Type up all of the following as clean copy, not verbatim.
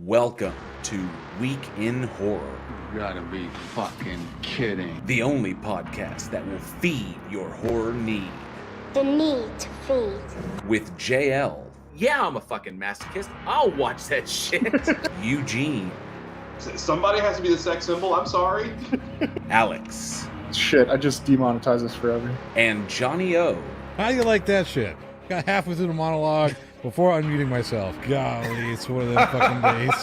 Welcome to Week in Horror. You gotta be fucking kidding. The only podcast that will feed your horror need. The need to feed. With JL. Yeah, I'm a fucking masochist. I'll watch that shit. Eugene. Somebody has to be the sex symbol. I'm sorry. Alex. Shit, I just demonetize this forever. And Johnny O. How do you like that shit? Got halfway through the monologue before unmuting myself. Golly, it's one of them fucking days.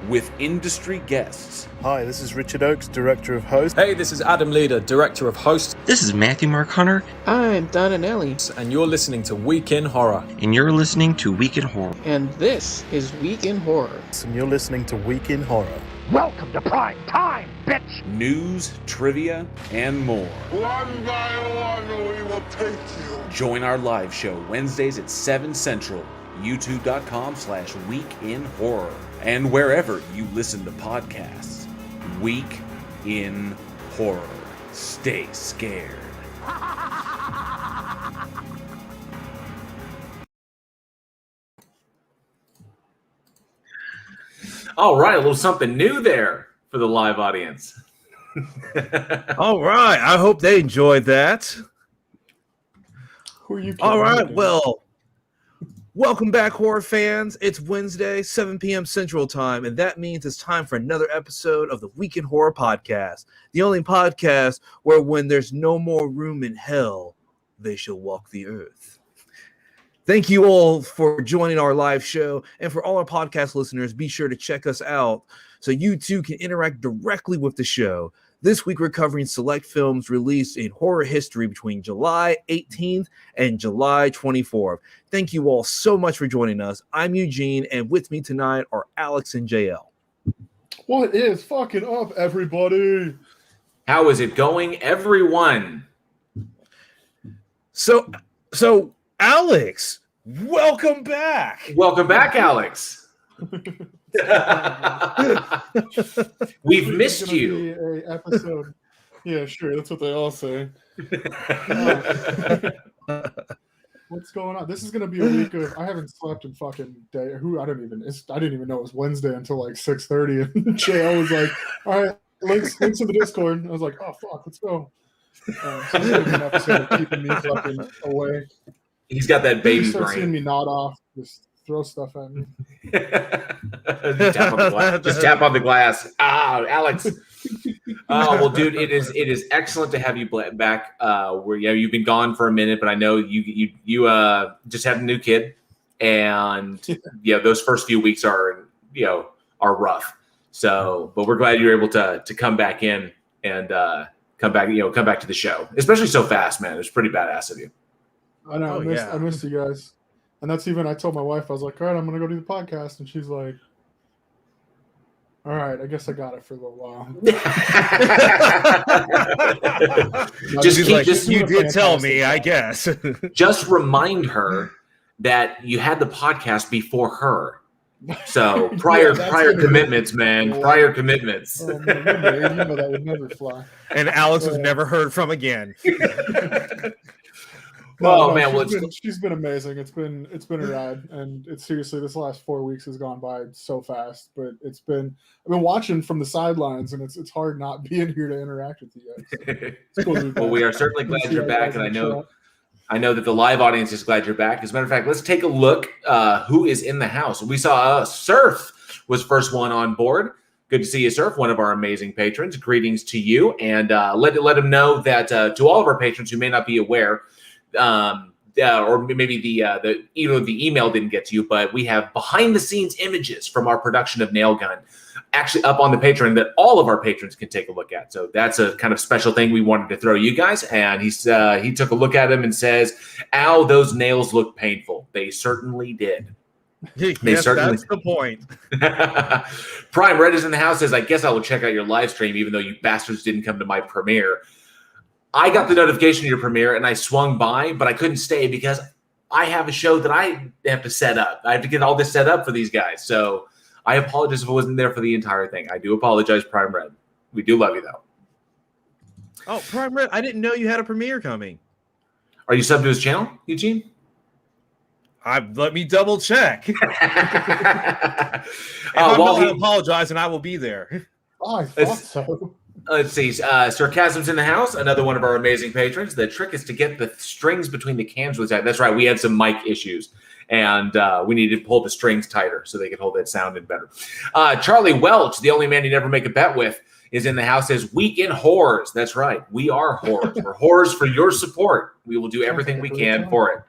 With industry guests. Hi, this is Richard Oakes, Director of Host. Hey, this is Adam Leader, Director of Host. This is Matthew Mark Hunter. I'm Don Anelli. And you're listening to Week in Horror. And you're listening to Week in Horror. And this is Week in Horror. And you're listening to Week in Horror. Welcome to prime time, bitch! News, trivia, and more. One by one, we will take you. Join our live show Wednesdays at 7 Central, youtube.com/weekinhorror, and wherever you listen to podcasts. Week in Horror. Stay scared. All right, a little something new there for the live audience. All right, I hope they enjoyed that. Who are you? All right, well, welcome back, horror fans. It's Wednesday, 7 p.m. Central Time, and that means it's time for another episode of the Week in Horror podcast, the only podcast where when there's no more room in hell, they shall walk the earth. Thank you all for joining our live show, and for all our podcast listeners, be sure to check us out so you too can interact directly with the show. This week, we're covering select films released in horror history between July 18th and July 24th. Thank you all so much for joining us. I'm Eugene, and with me tonight are Alex and JL. What is fucking up, everybody? How is it going, everyone? So Alex, welcome back. Welcome back, Alex. We've missed you. A episode. Yeah, sure. That's what they all say. What's going on? This is gonna be a week of. I haven't slept in fucking day. I didn't even know it was Wednesday until like 6:30, and JL was like, "All right, links to the Discord." And I was like, "Oh fuck, let's go." So this is gonna be an episode of keeping me fucking away. He's got that baby start brain. Seeing me nod off, just throw stuff at me. Just tap on the glass. Ah, Alex. Oh well, dude, it is excellent to have you back. You've been gone for a minute, but I know you just had a new kid, and those first few weeks are rough. So, but we're glad you're able to come back in and come back to the show, especially so fast, man. It's pretty badass of you. I know. I missed you guys. And that's even, I told my wife, I was like, all right, I'm going to go do the podcast. And she's like, all right, I guess I got it for a little while. You did tell me, I guess. Just remind her that you had the podcast before her. So prior commitments, man. Prior commitments. Oh, man, that would never fly. And Alex was never heard from again. She's been amazing. It's been a ride, and it's seriously, this last 4 weeks has gone by so fast. But I've been watching from the sidelines, and it's hard not being here to interact with you guys. So cool. Well, we are certainly glad you're back, and I know that the live audience is glad you're back. As a matter of fact, let's take a look who is in the house. We saw Surf was first one on board. Good to see you, Surf, one of our amazing patrons. Greetings to you, and let him know that to all of our patrons who may not be aware. Or maybe the email didn't get to you, but we have behind the scenes images from our production of Nail Gun actually up on the Patreon that all of our patrons can take a look at. So that's a kind of special thing we wanted to throw you guys. And he took a look at them and says, "Ow, those nails look painful." They certainly did. That's the point. Prime Red is in the house, says, "I guess I will check out your live stream, even though you bastards didn't come to my premiere." I got the notification of your premiere and I swung by, but I couldn't stay because I have a show that I have to set up. I have to get all this set up for these guys. So I apologize if I wasn't there for the entire thing. I do apologize, Prime Red. We do love you, though. Oh, Prime Red, I didn't know you had a premiere coming. Are you subbed to his channel, Eugene? Let me double check. If I apologize, and I will be there. Oh, I thought so. Let's see. Sarcasm's in the house. Another one of our amazing patrons. The trick is to get the strings between the cams. That's right. We had some mic issues, and we needed to pull the strings tighter so they could hold that sound in better. Charlie Welch, the only man you never make a bet with, is in the house. Says Week in Horrors. That's right. We are horrors. We're horrors for your support. We will do everything we can for it.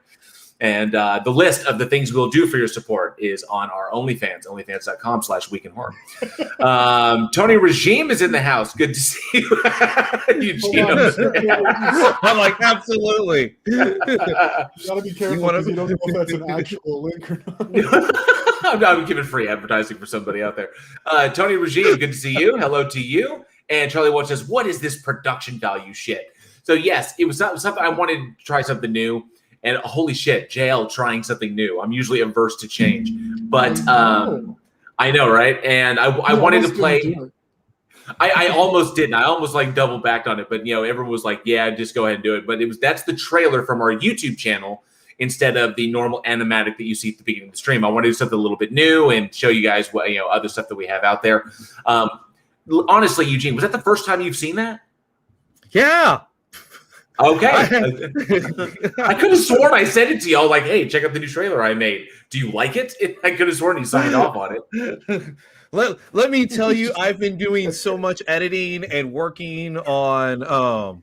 And the list of the things we'll do for your support is on our OnlyFans, onlyfans.com/weekinhorror. Tony Regime is in the house. Good to see you. Eugene. I'm like, absolutely. You gotta be careful because you don't know if that's an actual link or not. I'm giving free advertising for somebody out there. Tony Regime, good to see you. Hello to you. And Charlie Watch says, what is this production value shit? So yes, it was something I wanted to try something new. And holy shit, JL trying something new. I'm usually averse to change, but I know, right? And I wanted to play. I almost didn't. I almost like double backed on it, but everyone was like, "Yeah, just go ahead and do it." But that's the trailer from our YouTube channel instead of the normal animatic that you see at the beginning of the stream. I wanted to do something a little bit new and show you guys what other stuff that we have out there. Honestly, Eugene, was that the first time you've seen that? Yeah. Okay. I could have sworn I sent it to y'all like, hey, check out the new trailer I made. Do you like it? I could have sworn you signed off on it. Let me tell you, I've been doing so much editing and working on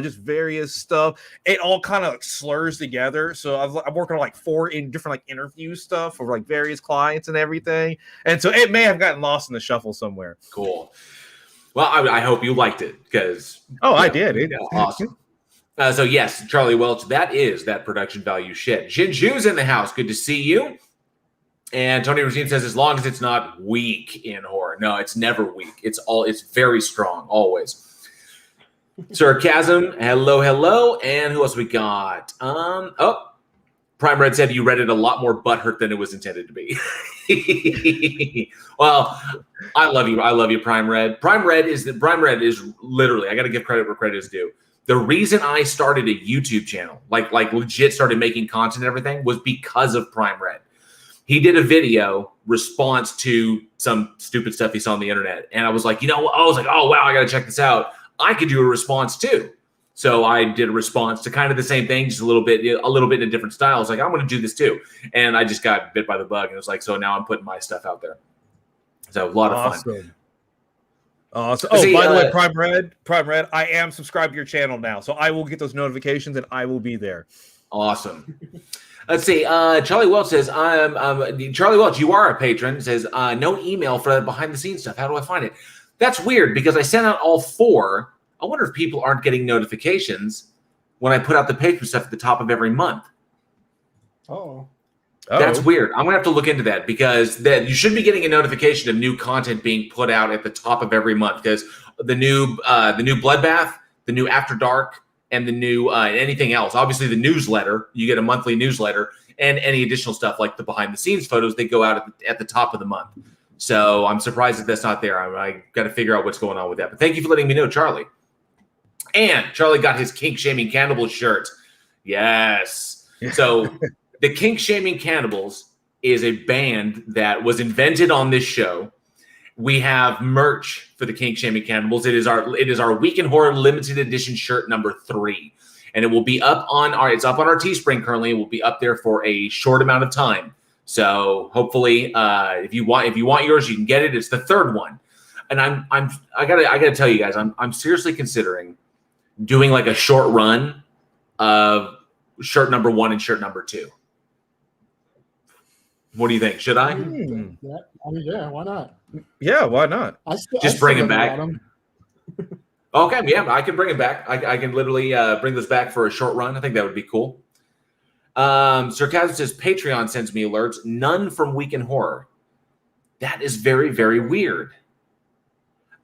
just various stuff. It all kind of slurs together. So I'm working on like 4 different interview stuff for like various clients and everything. And so it may have gotten lost in the shuffle somewhere. Cool. Well, I hope you liked it because I did. Awesome. So yes, Charlie Welch, that is that production value shit. Jinju's in the house. Good to see you. And Tony Regime says, as long as it's not weak in horror. No, it's never weak. It's very strong, always. Sarcasm, hello. And who else we got? Prime Red said you read it a lot more butthurt than it was intended to be. Well, I love you, Prime Red. Prime Red is literally, I got to give credit where credit is due. The reason I started a YouTube channel, like legit started making content and everything, was because of Prime Red. He did a video response to some stupid stuff he saw on the internet. And I was like, oh, wow, I got to check this out. I could do a response too. So I did a response to kind of the same thing, just a little bit in a different style. I was like, I'm going to do this too. And I just got bit by the bug. And it was like, so now I'm putting my stuff out there. So a lot of fun. Awesome. Oh, by the way, Prime Red, I am subscribed to your channel now. So I will get those notifications and I will be there. Awesome. Let's see. Charlie Welch says, Charlie Welch, you are a patron. Says, no email for that behind the scenes stuff. How do I find it? That's weird because I sent out all 4. I wonder if people aren't getting notifications when I put out the patron stuff at the top of every month. Oh. That's weird. I'm gonna have to look into that because you should be getting a notification of new content being put out at the top of every month because the new Bloodbath, the new After Dark, and the new anything else. Obviously, the newsletter, you get a monthly newsletter, and any additional stuff like the behind the scenes photos, they go out at the top of the month. So I'm surprised that that's not there. I got to figure out what's going on with that. But thank you for letting me know, Charlie. And Charlie got his Kink Shaming Cannibals shirt. Yes. So the Kink Shaming Cannibals is a band that was invented on this show. We have merch for the Kink Shaming Cannibals. It is our Week in Horror limited edition shirt number 3. And it will be up on our Teespring currently. It will be up there for a short amount of time. So hopefully if you want yours, you can get it. It's the 3rd one. And I gotta tell you guys, I'm seriously considering doing like a short run of shirt number 1 and shirt number 2. What do you think? Should I? Yeah, why not? Yeah, why not? Just bring him back. Okay, yeah, I can bring him back. I can literally bring this back for a short run. I think that would be cool. Sarcasm says Patreon sends me alerts. None from Week in Horror. That is very, very weird.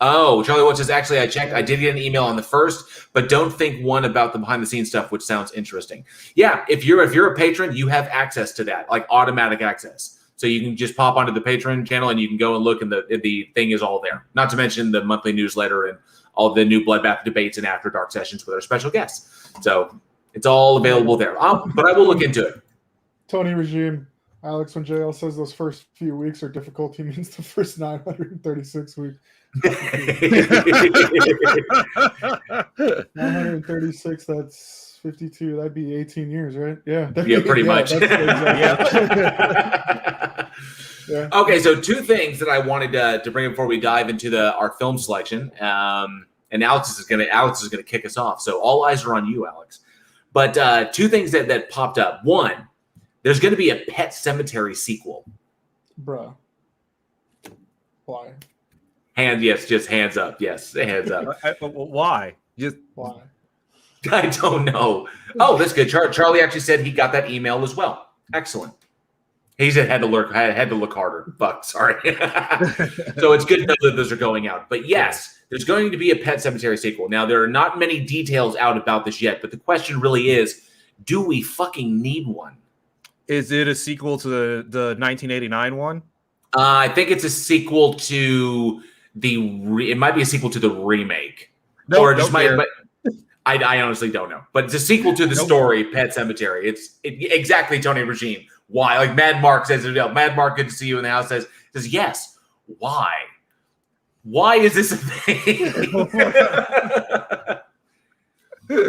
Oh, Charlie Watch says, actually, I checked. I did get an email on the 1st, but don't think one about the behind-the-scenes stuff, which sounds interesting. Yeah, if you're a patron, you have access to that, like automatic access. So you can just pop onto the Patreon channel and you can go and look, and the thing is all there. Not to mention the monthly newsletter and all the new Bloodbath debates and After Dark sessions with our special guests. So it's all available there. But I will look into it. Tony Regime. Alex, when JL says those first few weeks are difficult, he means the first 936 weeks. 936, that's 52. That'd be 18 years, right? Yeah. Yeah, pretty much. Yeah. Okay, so two things that I wanted to bring before we dive into our film selection. And Alex is gonna kick us off. So all eyes are on you, Alex. But two things that popped up. One, there's going to be a Pet Sematary sequel. Bruh. Why? Just hands up. Yes, hands up. Why? Why? I don't know. Oh, that's good. Charlie actually said he got that email as well. Excellent. He said had to look harder. Fuck, sorry. So it's good to know that those are going out. But yes, there's going to be a Pet Sematary sequel. Now, there are not many details out about this yet, but the question really is, do we fucking need one? Is it a sequel to the 1989 one? I think it's a sequel to it might be a sequel to the remake. No, I honestly don't know. But it's a sequel to the story, Pet Sematary. It's exactly Tony Regime. Why? Like Mad Mark says, Mad Mark, good to see you in the house, says yes. Why? Why is this a thing?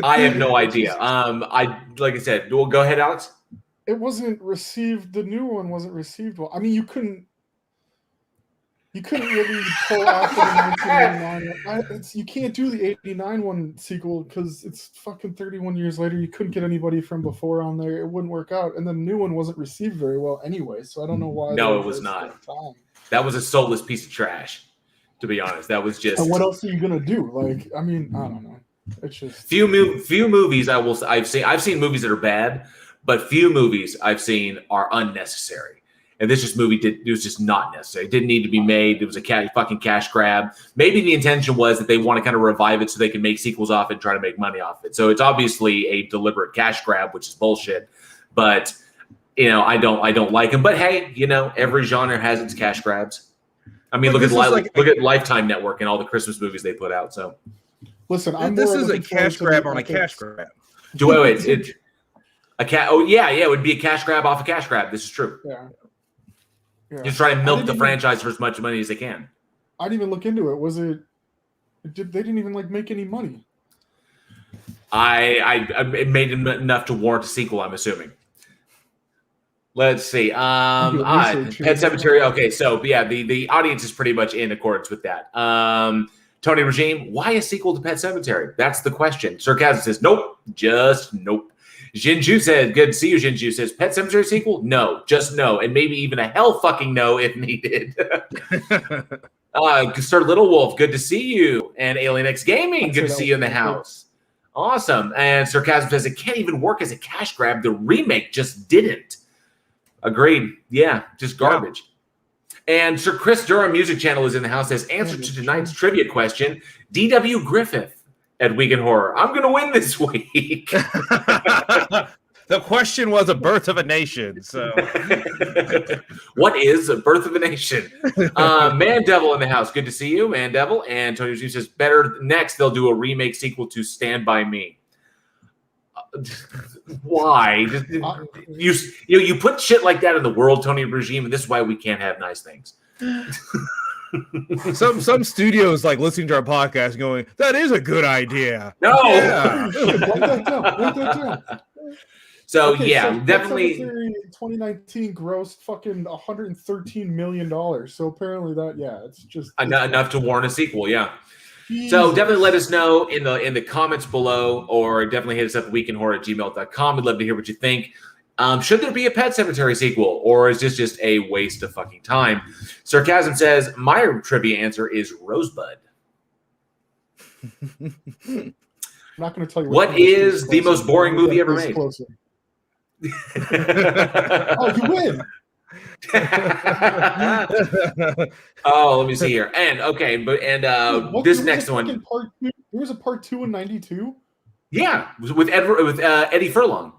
I have no idea. Like I said, well, go ahead, Alex. It wasn't received. The new one wasn't received well. I mean, you couldn't really pull out the 1989 one. You can't do the 89 one sequel because it's fucking 31 years later. You couldn't get anybody from before on there. It wouldn't work out. And the new one wasn't received very well anyway. So I don't know why. No, it was not. That was a soulless piece of trash. To be honest, that was just. And what else are you gonna do? Like, I mean, I don't know. It's just few movies I've seen movies that are bad. But few movies I've seen are unnecessary. And this movie was just not necessary. It didn't need to be made. It was a fucking cash grab. Maybe the intention was that they want to kind of revive it so they can make sequels off it and try to make money off it. So it's obviously a deliberate cash grab, which is bullshit. But, I don't like them. But hey, every genre has its cash grabs. I mean, look at Lifetime Network and all the Christmas movies they put out. So listen, this is a cash grab on a cash grab. Wait. It would be a cash grab off a cash grab. This is true. Yeah. Just try to milk the franchise for as much money as they can. I didn't even look into it. They didn't even make any money. It made enough to warrant a sequel, I'm assuming. Let's see. Pet Sematary. Okay, so yeah, the audience is pretty much in accordance with that. Tony Regime, why a sequel to Pet Sematary? That's the question. Sarcasm says, nope, just nope. Jinju said, good to see you, Jinju says, Pet Sematary sequel? No, just no. And maybe even a hell fucking no if needed. Sir Little Wolf, good to see you. And Alien X Gaming, good to see you in the house. Awesome. And Sarcasm says, it can't even work as a cash grab. The remake just didn't. Agreed. Yeah, just garbage. Yeah. And Sir Chris Durham Music Channel is in the house, says, answer to tonight's trivia question, D.W. Griffith at Week in Horror. I'm going to win this week. The question was a birth of a nation. So, what is a birth of a nation? Man Devil in the house. Good to see you, Man Devil. And Tony G says, better next, they'll do a remake sequel to Stand By Me. Why? You put shit like that in the world, Tony Regime, and this is why we can't have nice things. Some studios like listening to our podcast going, that is a good idea. No. Yeah. Write that down. So definitely 2019 grossed fucking $113 million. So apparently it's just enough to warrant a sequel. Yeah. So definitely let us know in the comments below, or definitely hit us up at weekinhorror@gmail.com. We'd love to hear what you think. Should there be a Pet Sematary sequel, or is this just a waste of fucking time? Sarcasm says, my trivia answer is Rosebud. I'm not going to tell you what is the most boring movie ever made. Oh, you win. Oh, let me see here. This next one. There was a part 2 in 92. Yeah, with Eddie Furlong.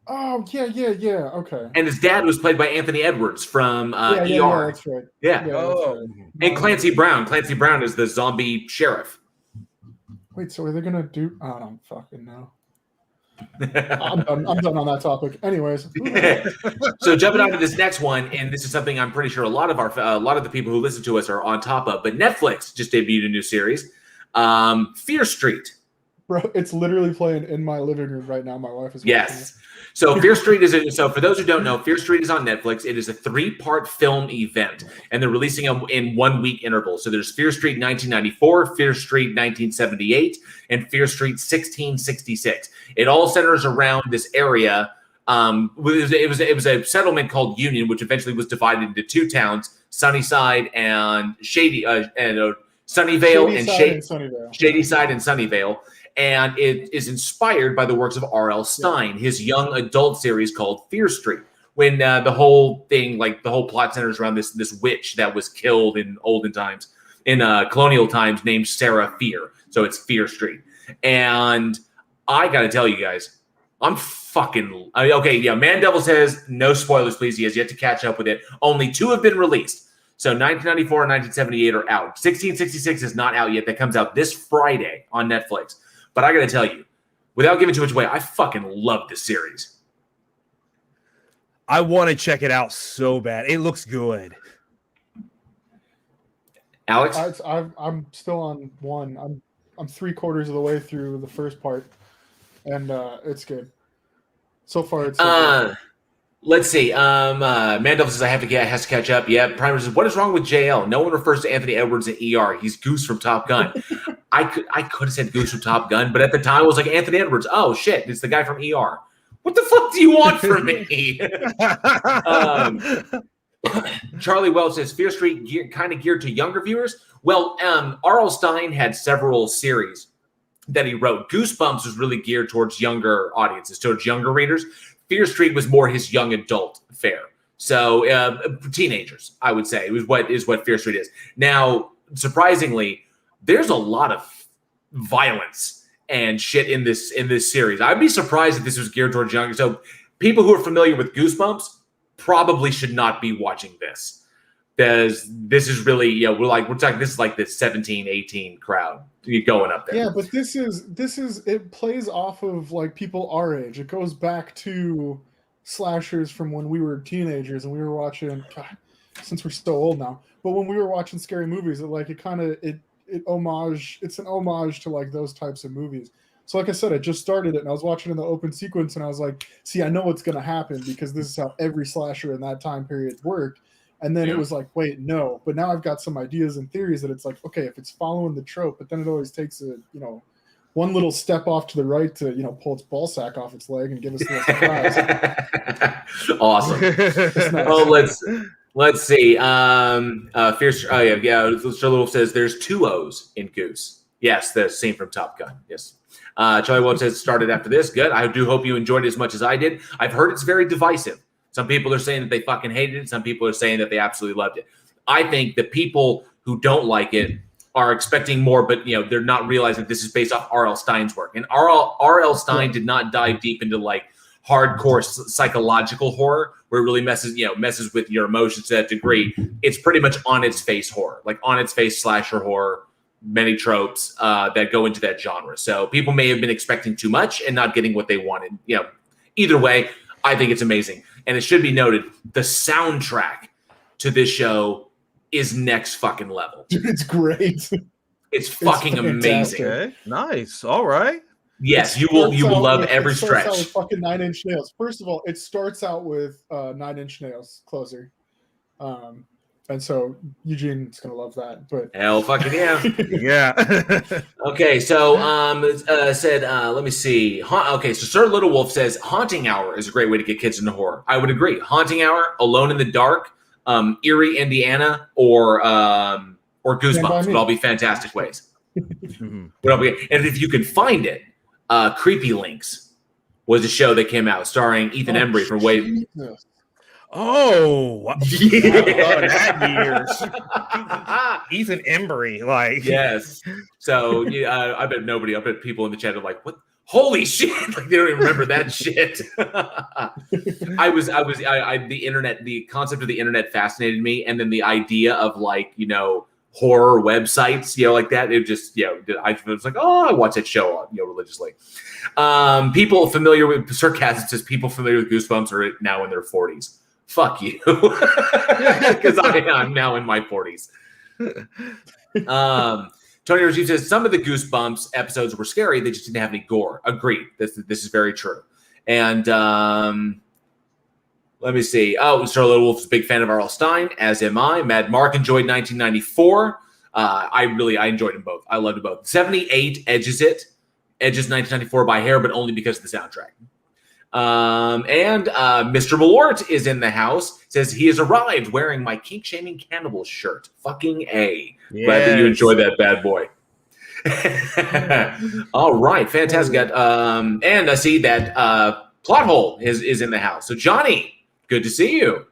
Oh, yeah. Okay. And his dad was played by Anthony Edwards from ER. Yeah, that's right. Yeah. That's right. And Clancy Brown. Clancy Brown is the zombie sheriff. Wait, so are they gonna do? I don't fucking know. I'm done on that topic. Anyways, so jumping on to this next one, and this is something I'm pretty sure a lot of the people who listen to us are on top of. But Netflix just debuted a new series, Fear Street. Bro, it's literally playing in my living room right now. My wife is watching Yes. So Fear Street so for those who don't know, Fear Street is on Netflix. It is a 3-part film event, and they're releasing them in 1 week intervals. So there's Fear Street 1994, Fear Street 1978, and Fear Street 1666. It all centers around this area. It was a settlement called Union, which eventually was divided into 2 towns, Sunnyside and Sunnyvale Shadyside and Sunnyvale. And it is inspired by the works of R.L. Stine, his young adult series called Fear Street. When the whole thing, like the whole plot centers around this witch that was killed in olden times, in colonial times, named Sarah Fear. So it's Fear Street. And I got to tell you guys, I'm fucking okay. Yeah, Man Devil says no spoilers, please. He has yet to catch up with it. Only 2 have been released. So 1994 and 1978 are out. 1666 is not out yet. That comes out this Friday on Netflix. But I got to tell you, without giving too much away, I fucking love this series. I want to check it out so bad. It looks good. Alex? I'm still on 1. I'm 3/4 of the way through the first part, and it's good. So far, it's good. Let's see. Mandel says has to catch up. Yeah. Primer says, what is wrong with JL? No one refers to Anthony Edwards in ER. He's Goose from Top Gun. I could have said Goose from Top Gun, but at the time I was like, Anthony Edwards. Oh shit, it's the guy from ER. What the fuck do you want from me? Charlie Welch says Fear Street kind of geared to younger viewers. Well, R.L. Stine had several series that he wrote. Goosebumps was really geared towards younger audiences, towards younger readers. Fear Street was more his young adult fare. So teenagers, I would say, is what Fear Street is. Now, surprisingly, there's a lot of violence and shit in this series. I'd be surprised if this was geared towards younger. So people who are familiar with Goosebumps probably should not be watching this, because this is really, we're talking, this is like the 17, 18 crowd going up there. Yeah, but this is it plays off of like people our age. It goes back to slashers from when we were teenagers and we were watching, God, since we're so old now, but when we were watching scary movies, it's an homage to like those types of movies. So like I said, I just started it and I was watching in the open sequence and I was like, see, I know what's going to happen because this is how every slasher in that time period worked. And then it was like, wait, no. But now I've got some ideas and theories that it's like, okay, if it's following the trope, but then it always takes one little step off to the right to, pull its ball sack off its leg and give us a little surprise. Awesome. Nice. Oh, let's see. Fierce. Oh yeah. Little says there's 2 O's in Goose. Yes, the scene from Top Gun. Yes. Charlie Wolf says started after this. Good. I do hope you enjoyed it as much as I did. I've heard it's very divisive. Some people are saying that they fucking hated it. Some people are saying that they absolutely loved it. I think the people who don't like it are expecting more, but they're not realizing that this is based off R.L. Stine's work. And R.L. Stine did not dive deep into like hardcore psychological horror, where it really messes with your emotions to that degree. It's pretty much on its face horror, like on its face slasher horror, many tropes that go into that genre. So people may have been expecting too much and not getting what they wanted. Either way, I think it's amazing. And it should be noted, the soundtrack to this show is next fucking level. Dude, it's great. It's fucking amazing. Okay, nice. All right. Yes, you will love every stretch. Out with fucking 9 Inch Nails. First of all, it starts out with 9 Inch Nails Closer. And so Eugene's gonna love that. But hell fucking yeah. Yeah. Okay, so let me see. So Sir Little Wolf says Haunting Hour is a great way to get kids into horror. I would agree. Haunting Hour, Alone in the Dark, Erie, Indiana, or Goosebumps would all be fantastic ways. And if you can find it, Creepy Links was a show that came out starring Ethan Embry from way. Oh, yeah. Ethan Embry, like yes. So I bet people in the chat are like, "What? Holy shit!" Like they don't even remember that shit. The internet, the concept of the internet fascinated me, and then the idea of horror websites, like that. It just, I was like, oh, I watch that show, religiously. People familiar with sarcasm says people familiar with Goosebumps are now in their 40s. Fuck you, because I'm now in my 40s. Tony Regime says some of the Goosebumps episodes were scary. They just didn't have any gore. Agreed. This is very true. And let me see. Oh, Sir Little Wolf's a big fan of R.L. Stine, as am I. Mad Mark enjoyed 1994. I enjoyed them both. I loved them both. 78 edges 1994 by hair, but only because of the soundtrack. And Mr. Malort is in the house. Says he has arrived wearing my kink shaming cannibal shirt. Fucking A. Yes. Glad that you enjoyed that bad boy. All right, fantastic. And I see that Plot Hole is in the house. So Johnny, good to see you.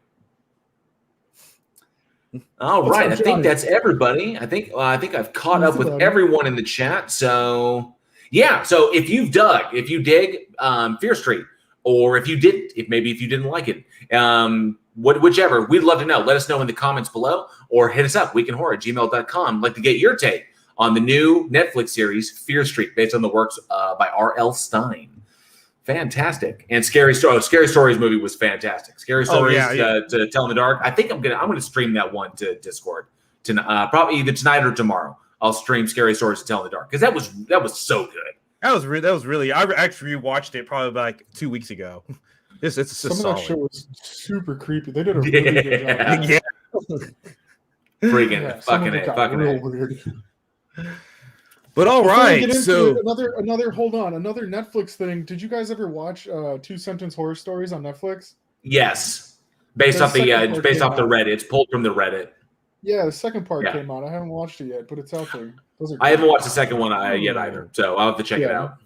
All right, I think that's everybody. I think I've caught up with everyone in the chat. So yeah, so if you dig Fear Street, or if you didn't like it, whichever, we'd love to know. Let us know in the comments below, or hit us up, weekinhorror@gmail.com. I'd like to get your take on the new Netflix series, Fear Street, based on the works by R.L. Stine. Fantastic. And Scary Stories movie was fantastic. Scary Stories to Tell in the Dark. I think I'm gonna stream that one to Discord probably either tonight or tomorrow. I'll stream Scary Stories to Tell in the Dark because that was so good. That was really. I actually rewatched it probably like 2 weeks ago. It's some of that shit was super creepy. They did a really good job. Yeah. Freaking fucking weird. But all right, so another another Netflix thing. Did you guys ever watch 2-sentence horror stories on Netflix? Yes, based off the Reddit. It's pulled from the Reddit. Yeah, the second part came out. I haven't watched it yet, but it's out there. I haven't watched the second one yet either, so I'll have to check it out.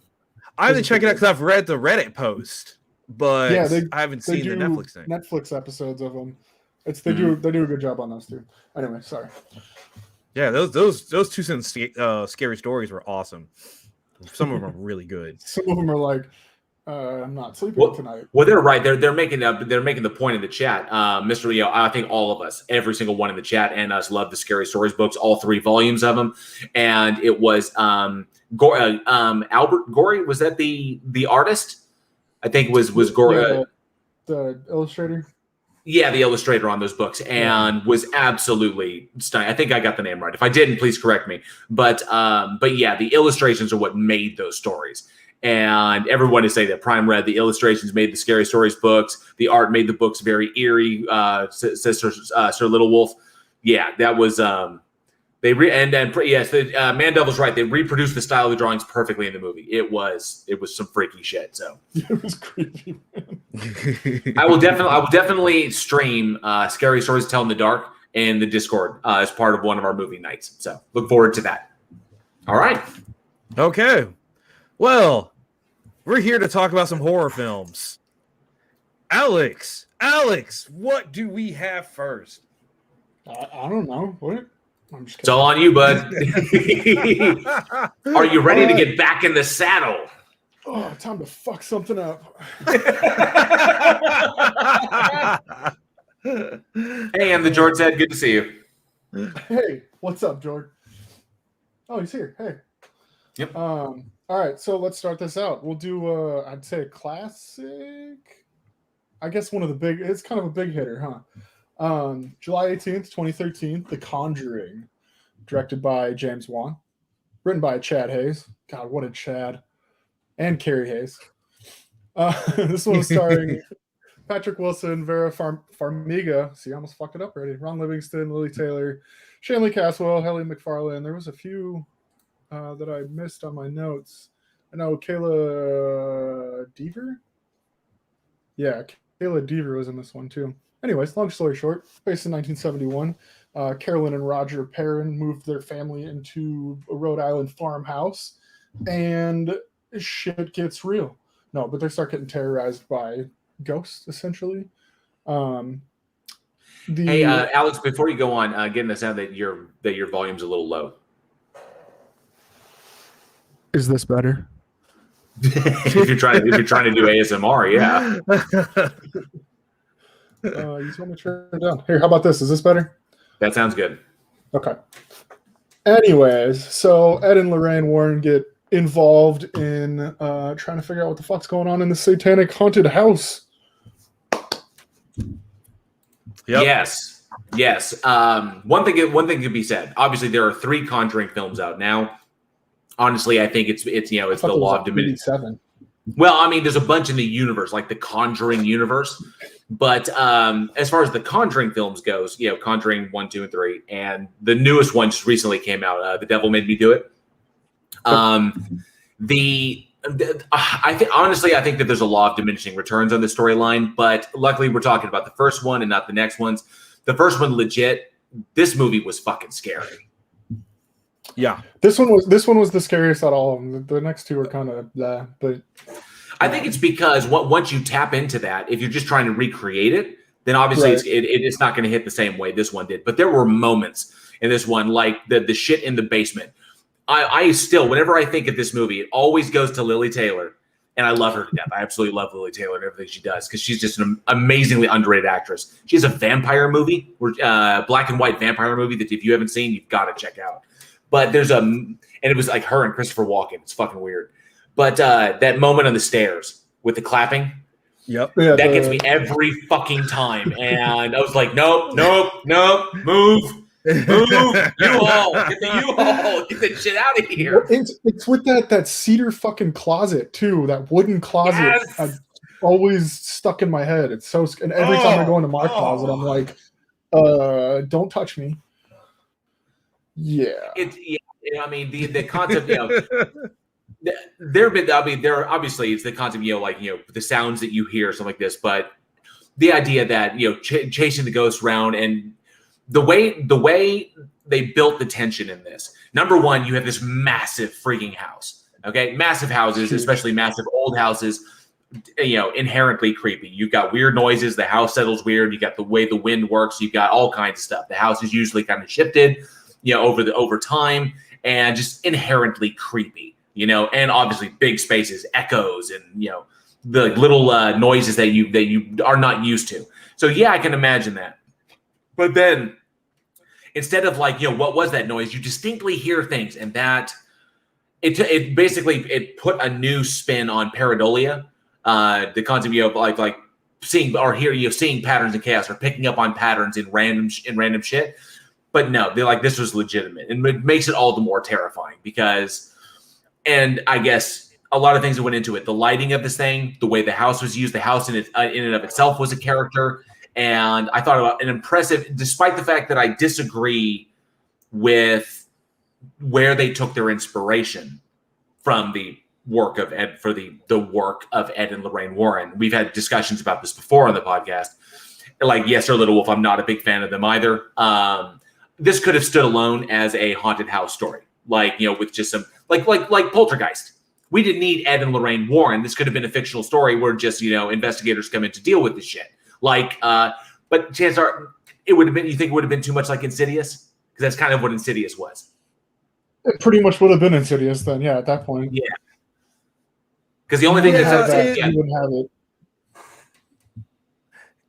I have to check it out because I've read the Reddit post, but I haven't seen the Netflix thing. Netflix episodes of them. They do a good job on those too. Anyway, sorry. Yeah, those 2-sentence scary stories were awesome. Some of them are really good. Some of them are like, I'm not sleeping tonight. Well, they're right. They're making the point in the chat, Mr. Leo. I think all of us, every single one in the chat, and us love the Scary Stories books, all 3 volumes of them. And it was Albert Gorey. Was that the artist? I think was Gorey the illustrator. Yeah, the illustrator on those books, and was absolutely stunning. I think I got the name right. If I didn't, please correct me. But yeah, the illustrations are what made those stories. And everyone is saying that Prime read the illustrations made the Scary Stories books. The art made the books very eerie. Says Sir Little Wolf. Yeah, that was Mandel's right. They reproduced the style of the drawings perfectly in the movie. It was some freaky shit. So it was creepy. I will definitely stream Scary Stories to Tell in the Dark in the Discord as part of one of our movie nights. So look forward to that. All right. Okay. Well, we're here to talk about some horror films. Alex, what do we have first? I don't know. What? I'm just kidding. It's all on you, bud. Are you ready to get back in the saddle? Oh, time to fuck something up. Hey, I'm the George Head. Good to see you. Hey, what's up, George? Oh, he's here. Hey. Yep. All right, so let's start this out. We'll do, I'd say, a classic. I guess one of the big. It's kind of a big hitter, huh? July 18th, 2013, The Conjuring, directed by James Wan, written by Chad Hayes. God, what a Chad. And Carrie Hayes. This one was starring Patrick Wilson, Vera Farmiga. See, I almost fucked it up already. Ron Livingston, Lily Taylor, Shanley Caswell, Haley McFarlane. There was a few that I missed on my notes. I know Kayla Deaver? Yeah, Kayla Deaver was in this one too. Anyways, long story short, based in 1971, Carolyn and Roger Perrin moved their family into a Rhode Island farmhouse, and shit gets real. No, but they start getting terrorized by ghosts, essentially. Hey, Alex, before you go on, getting the sound that your volume's a little low. Is this better? if you're trying to do ASMR, yeah. You told me to turn it down. Here, how about this? Is this better? That sounds good. Okay. Anyways, so Ed and Lorraine Warren get involved in trying to figure out what the fuck's going on in the satanic haunted house. Yep. Yes. One thing could be said. Obviously, there are 3 Conjuring films out now. Honestly, I think it's the law of diminishing. Well, I mean, there's a bunch in the universe, like the Conjuring universe. But as far as the Conjuring films goes, Conjuring 1, 2, and 3, and the newest one just recently came out. The Devil Made Me Do It. I think that there's a law of diminishing returns on the storyline, but luckily we're talking about the first one and not the next ones. The first one, legit, this movie was fucking scary. Yeah, this one was the scariest out of all of them. The next 2 are kind of blah, but I think it's because once you tap into that, if you're just trying to recreate it, then obviously it's not going to hit the same way this one did. But there were moments in this one, like the shit in the basement. I still, whenever I think of this movie, it always goes to Lily Taylor, and I love her to death. I absolutely love Lily Taylor and everything she does because she's just an amazingly underrated actress. She has a vampire movie, black and white vampire movie that if you haven't seen, you've got to check out. But and it was like her and Christopher Walken. It's fucking weird. But that moment on the stairs with the clapping, that gets me every fucking time. And I was like, nope, move. U-Haul, get the U-Haul, get the shit out of here. It's with that cedar fucking closet too, that wooden closet. Yes. Always stuck in my head. It's so, and every time I go into my closet, I'm like, don't touch me. Yeah. I mean, the concept, there obviously it's the concept, the sounds that you hear, something like this, but the idea that, chasing the ghosts around and the way they built the tension in this. Number one, you have this massive freaking house. Okay, massive houses, especially massive old houses, inherently creepy. You've got weird noises. The house settles weird. You got the way the wind works. You got all kinds of stuff. The house is usually kind of shifted, over time, and just inherently creepy. And obviously big spaces, echoes, and the little noises that you are not used to. So yeah, I can imagine that. But then, instead of what was that noise? You distinctly hear things, and that it basically put a new spin on pareidolia, the concept of like seeing or seeing patterns in chaos or picking up on patterns in random shit. But no, they're like, this was legitimate, and it makes it all the more terrifying because, and I guess a lot of things that went into it, the lighting of this thing, the way the house was used, the house in and of itself was a character. And I thought about an impressive, despite the fact that I disagree with where they took their inspiration from the work of Ed, for the work of Ed and Lorraine Warren. We've had discussions about this before on the podcast. Like Yes or Little Wolf, I'm not a big fan of them either. This could have stood alone as a haunted house story, with just some like Poltergeist. We didn't need Ed and Lorraine Warren. This could have been a fictional story where just investigators come in to deal with this shit. But chances are it would have been. You think it would have been too much like Insidious? Because that's kind of what Insidious was. It pretty much would have been Insidious then. Yeah, at that point. Yeah. Because the only thing that's you wouldn't have it.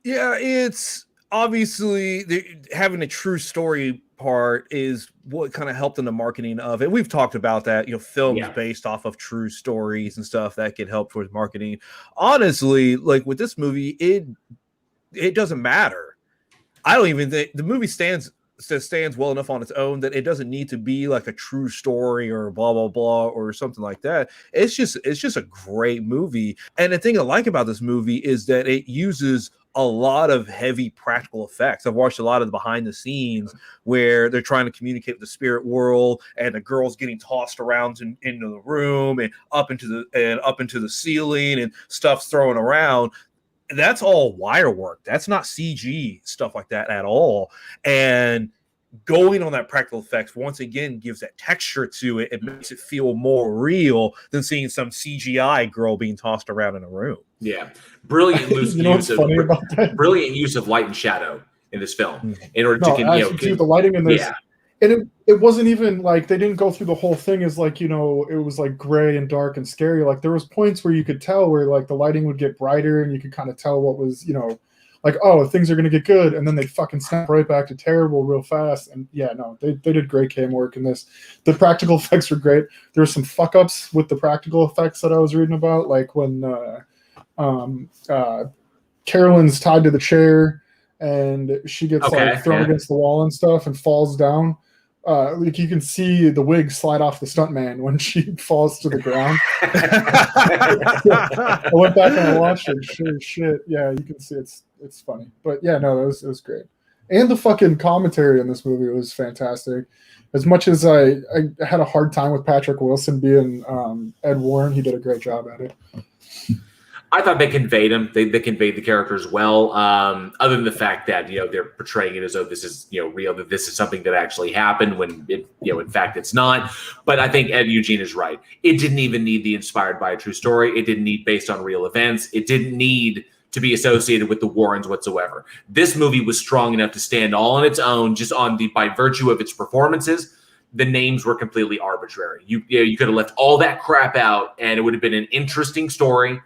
Yeah, it's obviously having a true story part is what kind of helped in the marketing of it. We've talked about that, films based off of true stories and stuff that can help towards marketing. Honestly, like with this movie, it doesn't matter. I don't even think the movie stands well enough on its own that it doesn't need to be like a true story or blah blah blah or something like that. It's just a great movie. And the thing I like about this movie is that it uses a lot of heavy practical effects. I've watched a lot of the behind the scenes where they're trying to communicate with the spirit world, and the girl's getting tossed around into the room and up into the ceiling, and stuff's thrown around. That's all wire work. That's not CG stuff like that at all. And going on that practical effects once again gives that texture to it. It makes it feel more real than seeing some CGI girl being tossed around in a room. Yeah, brilliant use of light and shadow in this film in order to the lighting in this. Yeah. And it wasn't even like they didn't go through the whole thing as it was like gray and dark and scary. Like there was points where you could tell where like the lighting would get brighter and you could kind of tell what was like, oh, things are gonna get good, and then they fucking snap right back to terrible real fast. And yeah, no, they did great cam work in this. The practical effects were great. There were some fuck ups with the practical effects that I was reading about, like when Carolyn's tied to the chair and she gets like thrown against the wall and stuff and falls down. Like you can see the wig slide off the stuntman when she falls to the ground. I went back and I watched it. Sure shit. Yeah, you can see it's funny. But yeah, no, it was great. And the fucking commentary in this movie was fantastic. As much as I had a hard time with Patrick Wilson being Ed Warren, he did a great job at it. I thought they conveyed him. They conveyed the characters well. Other than the fact that they're portraying it as though this is real, that this is something that actually happened when it in fact it's not. But I think Ed Eugene is right. It didn't even need the inspired by a true story. It didn't need based on real events. It didn't need to be associated with the Warrens whatsoever. This movie was strong enough to stand all on its own, just by virtue of its performances. The names were completely arbitrary. You could have left all that crap out, and it would have been an interesting story.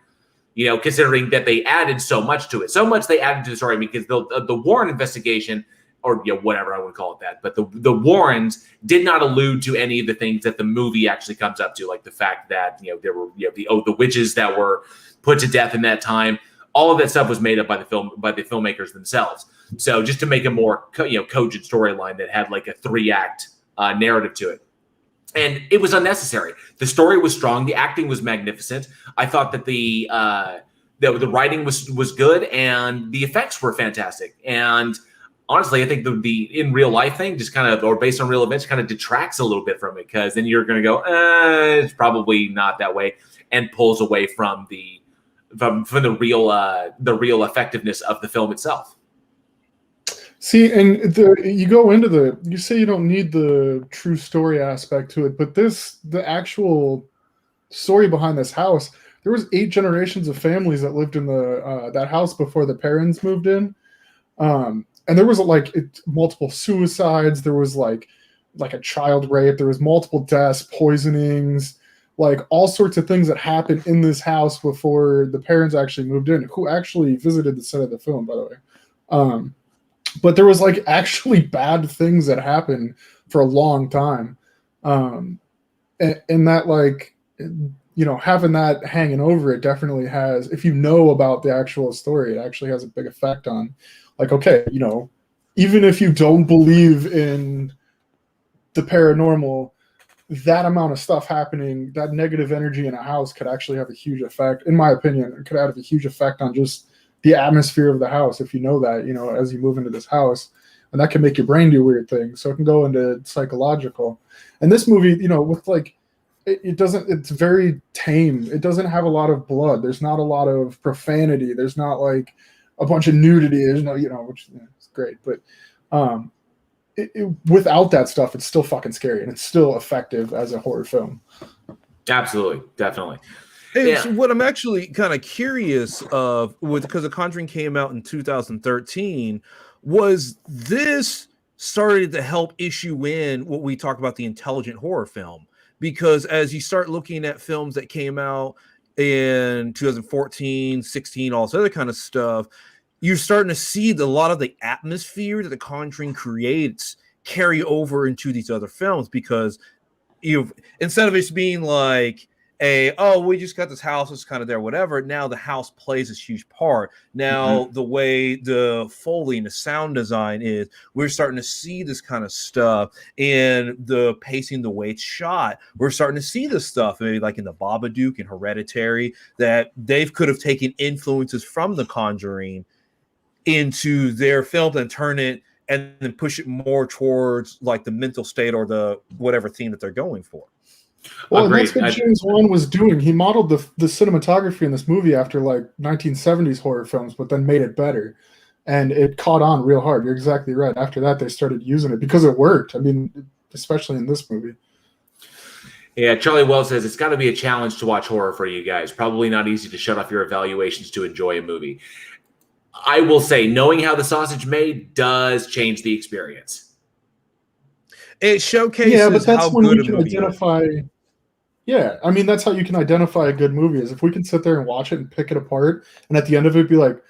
Considering that they added so much to it. So much they added to the story because the Warren investigation, or whatever I would call it that, but the Warrens did not allude to any of the things that the movie actually comes up to, like the fact that there were the witches that were put to death in that time. All of that stuff was made up by the filmmakers themselves. So just to make a more cogent storyline that had like a 3-act narrative to it. And it was unnecessary. The story was strong. The acting was magnificent. I thought that the writing was good, and the effects were fantastic. And honestly, I think the in real life thing just kind of, or based on real events, kind of detracts a little bit from it, because then you're going to go, it's probably not that way, and pulls away from the real effectiveness of the film itself. See, and you say you don't need the true story aspect to it, but the actual story behind this house, there was 8 generations of families that lived in that house before the parents moved in. And there was multiple suicides. There was like a child rape. There was multiple deaths, poisonings, like all sorts of things that happened in this house before the parents actually moved in, who actually visited the set of the film, by the way. But there was actually bad things that happened for a long time. And that having that hanging over it definitely has, if you know about the actual story, it actually has a big effect on even if you don't believe in the paranormal, that amount of stuff happening, that negative energy in a house could actually have a huge effect. In my opinion, it could have a huge effect on just the atmosphere of the house, if you know that, as you move into this house, and that can make your brain do weird things. So it can go into psychological. And this movie, with it's very tame. It doesn't have a lot of blood. There's not a lot of profanity. There's not a bunch of nudity. There's no, which is great. But without that stuff, it's still fucking scary, and it's still effective as a horror film. Absolutely. Definitely. Hey, so what I'm actually kind of curious of, because The Conjuring came out in 2013, was this started to help issue in what we talk about, the intelligent horror film? Because as you start looking at films that came out in 2014, 16, all this other kind of stuff, you're starting to see a lot of the atmosphere that The Conjuring creates carry over into these other films, because instead of it being like, we just got this house, it's kind of there, whatever. Now the house plays this huge part. Now the way the Foley and the sound design is, we're starting to see this kind of stuff, and the pacing, the way it's shot, we're starting to see this stuff, maybe like in the Babadook and Hereditary, that they could have taken influences from The Conjuring into their films and turn it and then push it more towards like the mental state or the whatever theme that they're going for. Well, and that's what James Wan was doing. He modeled the cinematography in this movie after 1970s horror films, but then made it better. And it caught on real hard. You're exactly right. After that, they started using it because it worked. I mean, especially in this movie. Yeah, Charlie Wells says it's got to be a challenge to watch horror for you guys. Probably not easy to shut off your evaluations to enjoy a movie. I will say, knowing how the sausage made does change the experience. It showcases but that's how when good you a can movie identify. is. Yeah, I mean, that's how you can identify a good movie, is if we can sit there and watch it and pick it apart, and at the end of it be like,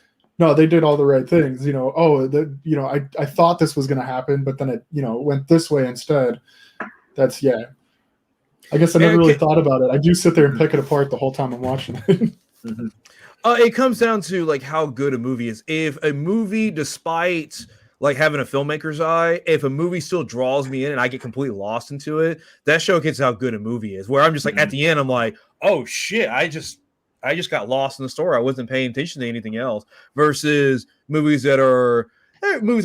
no, they did all the right things. I thought this was going to happen, but then it went this way instead. That's I guess I never really thought about it. I do sit there and pick it apart the whole time I'm watching it. It comes down to like how good a movie is. If a movie, despite like having a filmmaker's eye, if a movie still draws me in and I get completely lost into it, that showcases how good a movie is. Where I'm just like at the end, I'm like, oh shit, I just got lost in the story. I wasn't paying attention to anything else. Versus movies that are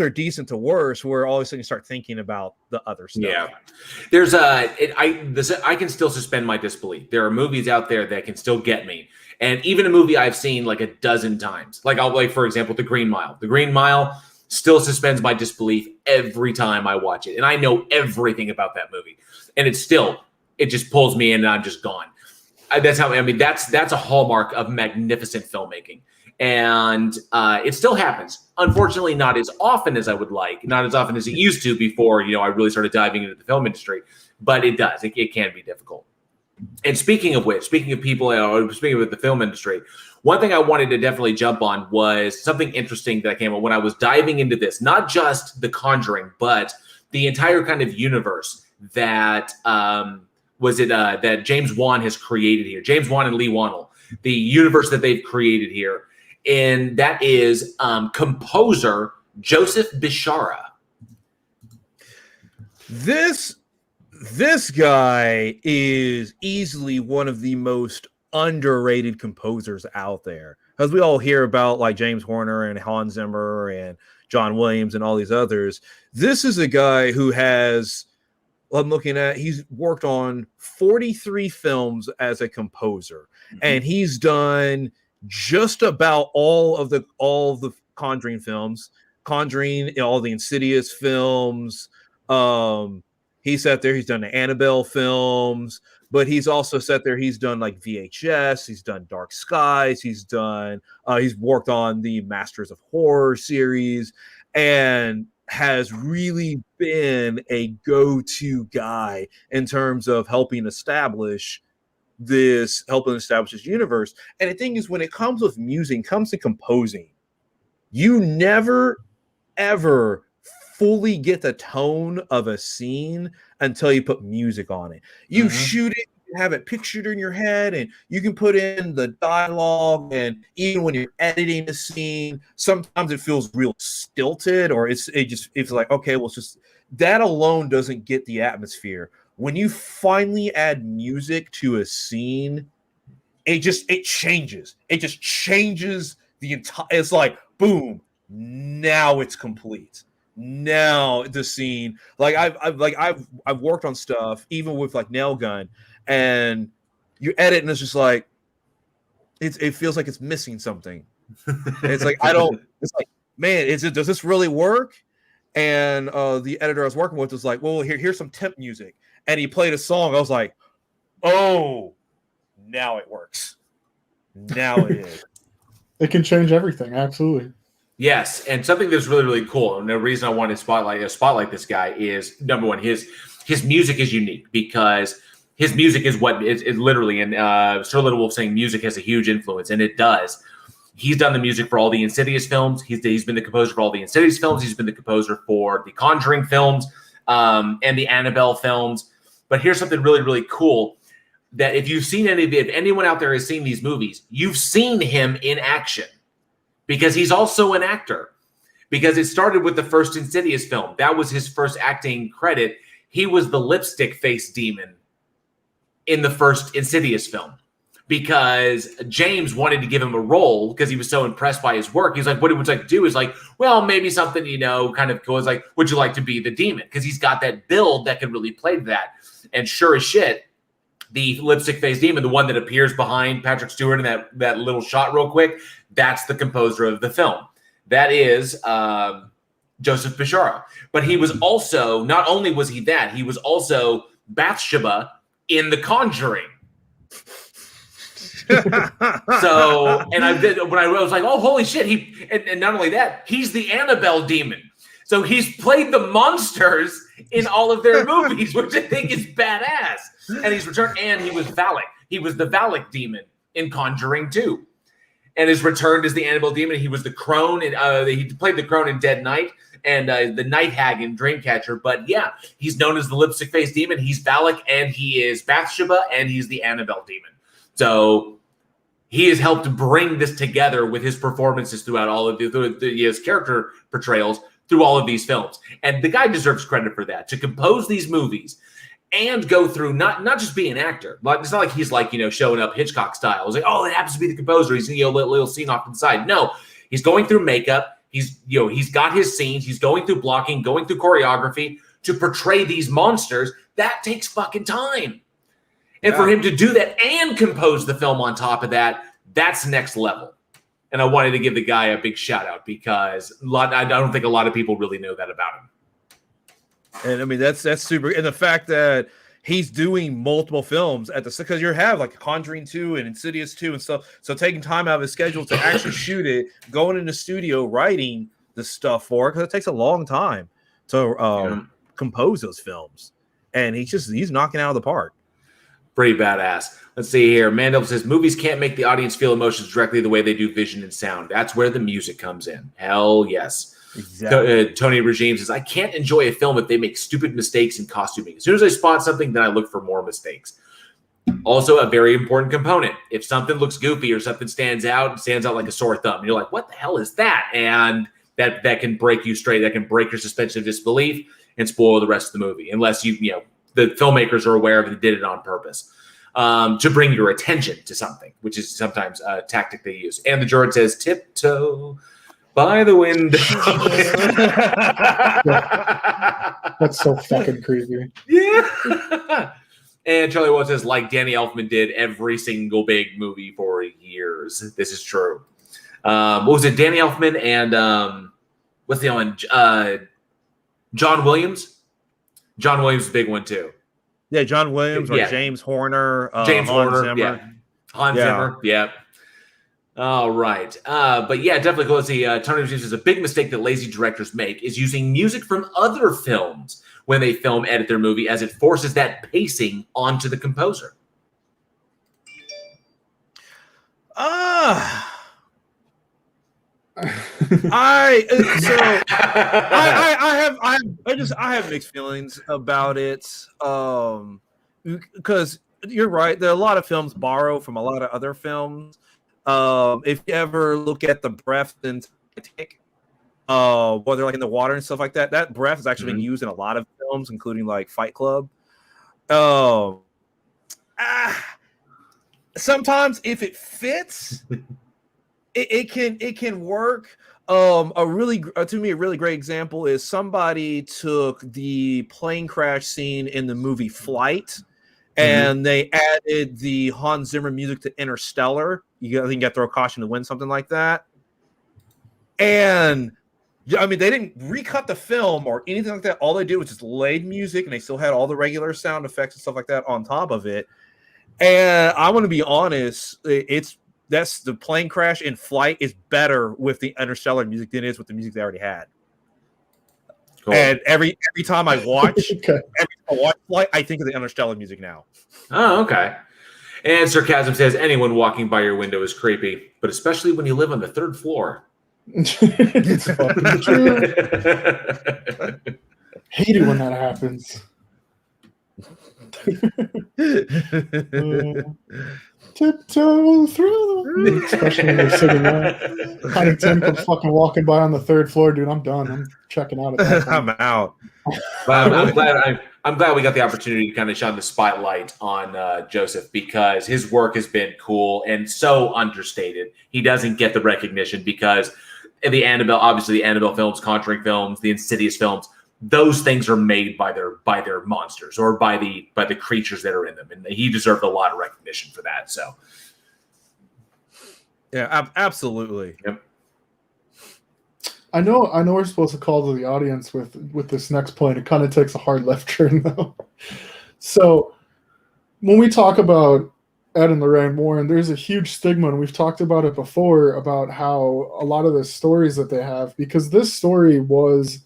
decent to worse, where all of a sudden you start thinking about the other stuff. Yeah, there's I can still suspend my disbelief. There are movies out there that can still get me, and even a movie I've seen like a dozen times, like for example, The Green Mile. The Green Mile still suspends my disbelief every time I watch it, and I know everything about that movie, and it just pulls me in, and I'm just gone. That's a hallmark of magnificent filmmaking. And it still happens. Unfortunately, not as often as I would like, not as often as it used to before, I really started diving into the film industry. But it does. It can be difficult. And speaking of people, speaking of the film industry, one thing I wanted to definitely jump on was something interesting that came up when I was diving into this, not just The Conjuring, but the entire kind of universe that that James Wan has created here. James Wan and Lee Wannell, the universe that they've created here. And that is composer Joseph Bishara. This guy is easily one of the most underrated composers out there. As we all hear about like James Horner and Hans Zimmer and John Williams and all these others, this is a guy who he's worked on 43 films as a composer, and he's done just about all of the Conjuring films, all the Insidious films. He sat there, he's done the Annabelle films, but he's also sat there, he's done like VHS, he's done Dark Skies, he's worked on the Masters of Horror series, and has really been a go-to guy in terms of helping establish this universe. And the thing is, when it comes with music, comes to composing, you never ever fully get the tone of a scene until you put music on it. You shoot it, you have it pictured in your head, and you can put in the dialogue, and even when you're editing a scene, sometimes it feels real stilted, or it's like, okay, well, it's just that alone doesn't get the atmosphere. When you finally add music to a scene, it changes. It just changes the entire. It's like boom, now it's complete. Now the scene, like I've worked on stuff even with like Nail Gun, and you edit and it's just like it feels like it's missing something. It's like It's like, man, does this really work? And the editor I was working with was like, well, here's some temp music. And he played a song. I was like, oh, now it works. Now it is. It can change everything. Absolutely. Yes. And something that's really, really cool. And the reason I wanted to spotlight this guy is, number one, his music is unique, because his music is what is literally, and Sir Little Wolf saying music has a huge influence, and it does. He's done the music for all the Insidious films. He's been the composer for all the Insidious films. He's been the composer for the Conjuring films and the Annabelle films. But here's something really, really cool, that if anyone out there has seen these movies, you've seen him in action, because he's also an actor. Because it started with the first Insidious film. That was his first acting credit. He was the lipstick face demon in the first Insidious film, because James wanted to give him a role because he was so impressed by his work. He's like, what he would like to do is like, well, maybe something, kind of goes like, would you like to be the demon? Because he's got that build that could really play that. And sure as shit, the lipstick face demon, the one that appears behind Patrick Stewart in that little shot real quick, that's the composer of the film. That is Joseph Bishara. But he was also, not only was he that, he was also Bathsheba in The Conjuring. So, and when I was like, oh, holy shit, and not only that, he's the Annabelle demon. So he's played the monsters in all of their movies, which I think is badass. And he's returned, and he was Valak. He was the Valak demon in Conjuring 2. and is returned as the Annabelle demon. He was the crone, and he played the crone in Dead Night and the night hag in Dreamcatcher. But yeah, he's known as the lipstick face demon. He's Valak, and he is Bathsheba, and he's the Annabelle demon. So he has helped bring this together with his performances throughout all of his character portrayals through all of these films. And the guy deserves credit for that, to compose these movies and go through not just be an actor. Like, it's not like he's like, showing up Hitchcock style. It's like, oh, it happens to be the composer. He's little scene off to the side. No, he's going through makeup. He's got his scenes. He's going through blocking, going through choreography to portray these monsters. That takes fucking time. And for him to do that and compose the film on top of that, that's next level. And I wanted to give the guy a big shout out because I don't think a lot of people really know that about him. And I mean, that's super. And the fact that he's doing multiple films because you have like Conjuring 2 and Insidious 2 and stuff. So taking time out of his schedule to actually shoot it, going in the studio, writing the stuff for it, because it takes a long time to compose those films. And he's knocking out of the park. Pretty badass. Let's see here. Mandel says, movies can't make the audience feel emotions directly the way they do vision and sound. That's where the music comes in. Hell yes. Exactly. Tony Regime says, I can't enjoy a film if they make stupid mistakes in costuming. As soon as I spot something, then I look for more mistakes. Also, a very important component. If something looks goofy or something stands out like a sore thumb, you're like, what the hell is that? And that can break you straight. That can break your suspension of disbelief and spoil the rest of the movie, unless the filmmakers are aware of it and did it on purpose. To bring your attention to something, which is sometimes a tactic they use. And the Jordan says, tiptoe by the window. That's so fucking creepy. Yeah. And Charlie Wall says, like Danny Elfman did every single big movie for years. This is true. What was it? Danny Elfman and what's the other one? John Williams. John Williams is a big one too. Yeah, John Williams or James Horner. James Hans Horner. Zimmer. Yeah. Hans Zimmer. Yeah. All right. But yeah, definitely cool. See, Tony Regime says a big mistake that lazy directors make is using music from other films when they edit their movie, as it forces that pacing onto the composer. I have mixed feelings about it, because you're right. There are a lot of films borrow from a lot of other films. If you ever look at the breath in Titanic, where they're like in the water and stuff like that, that breath is actually being used in a lot of films, including like Fight Club. Sometimes if it fits, it can work. A really great example is somebody took the plane crash scene in the movie Flight, and they added the Hans Zimmer music to Interstellar. I think you got to throw caution to win, something like that. And I mean, they didn't recut the film or anything like that. All they did was just laid music, and they still had all the regular sound effects and stuff like that on top of it. And I want to be honest, that's the plane crash in Flight is better with the Interstellar music than it is with the music they already had. Cool. And every time I watch Flight, I think of the Interstellar music now. Oh, okay. And Sarcasm says anyone walking by your window is creepy, but especially when you live on the third floor. It's fucking true. Hate it when that happens. Tiptoe through the... Especially when they're sitting there. Kind of Tim comes fucking walking by on the third floor, dude. I'm done. I'm checking out. At that point. I'm out. But I'm glad we got the opportunity to kind of shine the spotlight on Joseph, because his work has been cool and so understated. He doesn't get the recognition because the Annabelle films, Conjuring films, the Insidious films, those things are made by their monsters or by the creatures that are in them, and he deserved a lot of recognition for that. So, yeah, absolutely. Yep. I know we're supposed to call to the audience with this next point. It kind of takes a hard left turn though. So when we talk about Ed and Lorraine Warren, there's a huge stigma, and we've talked about it before, about how a lot of the stories that they have, because this story was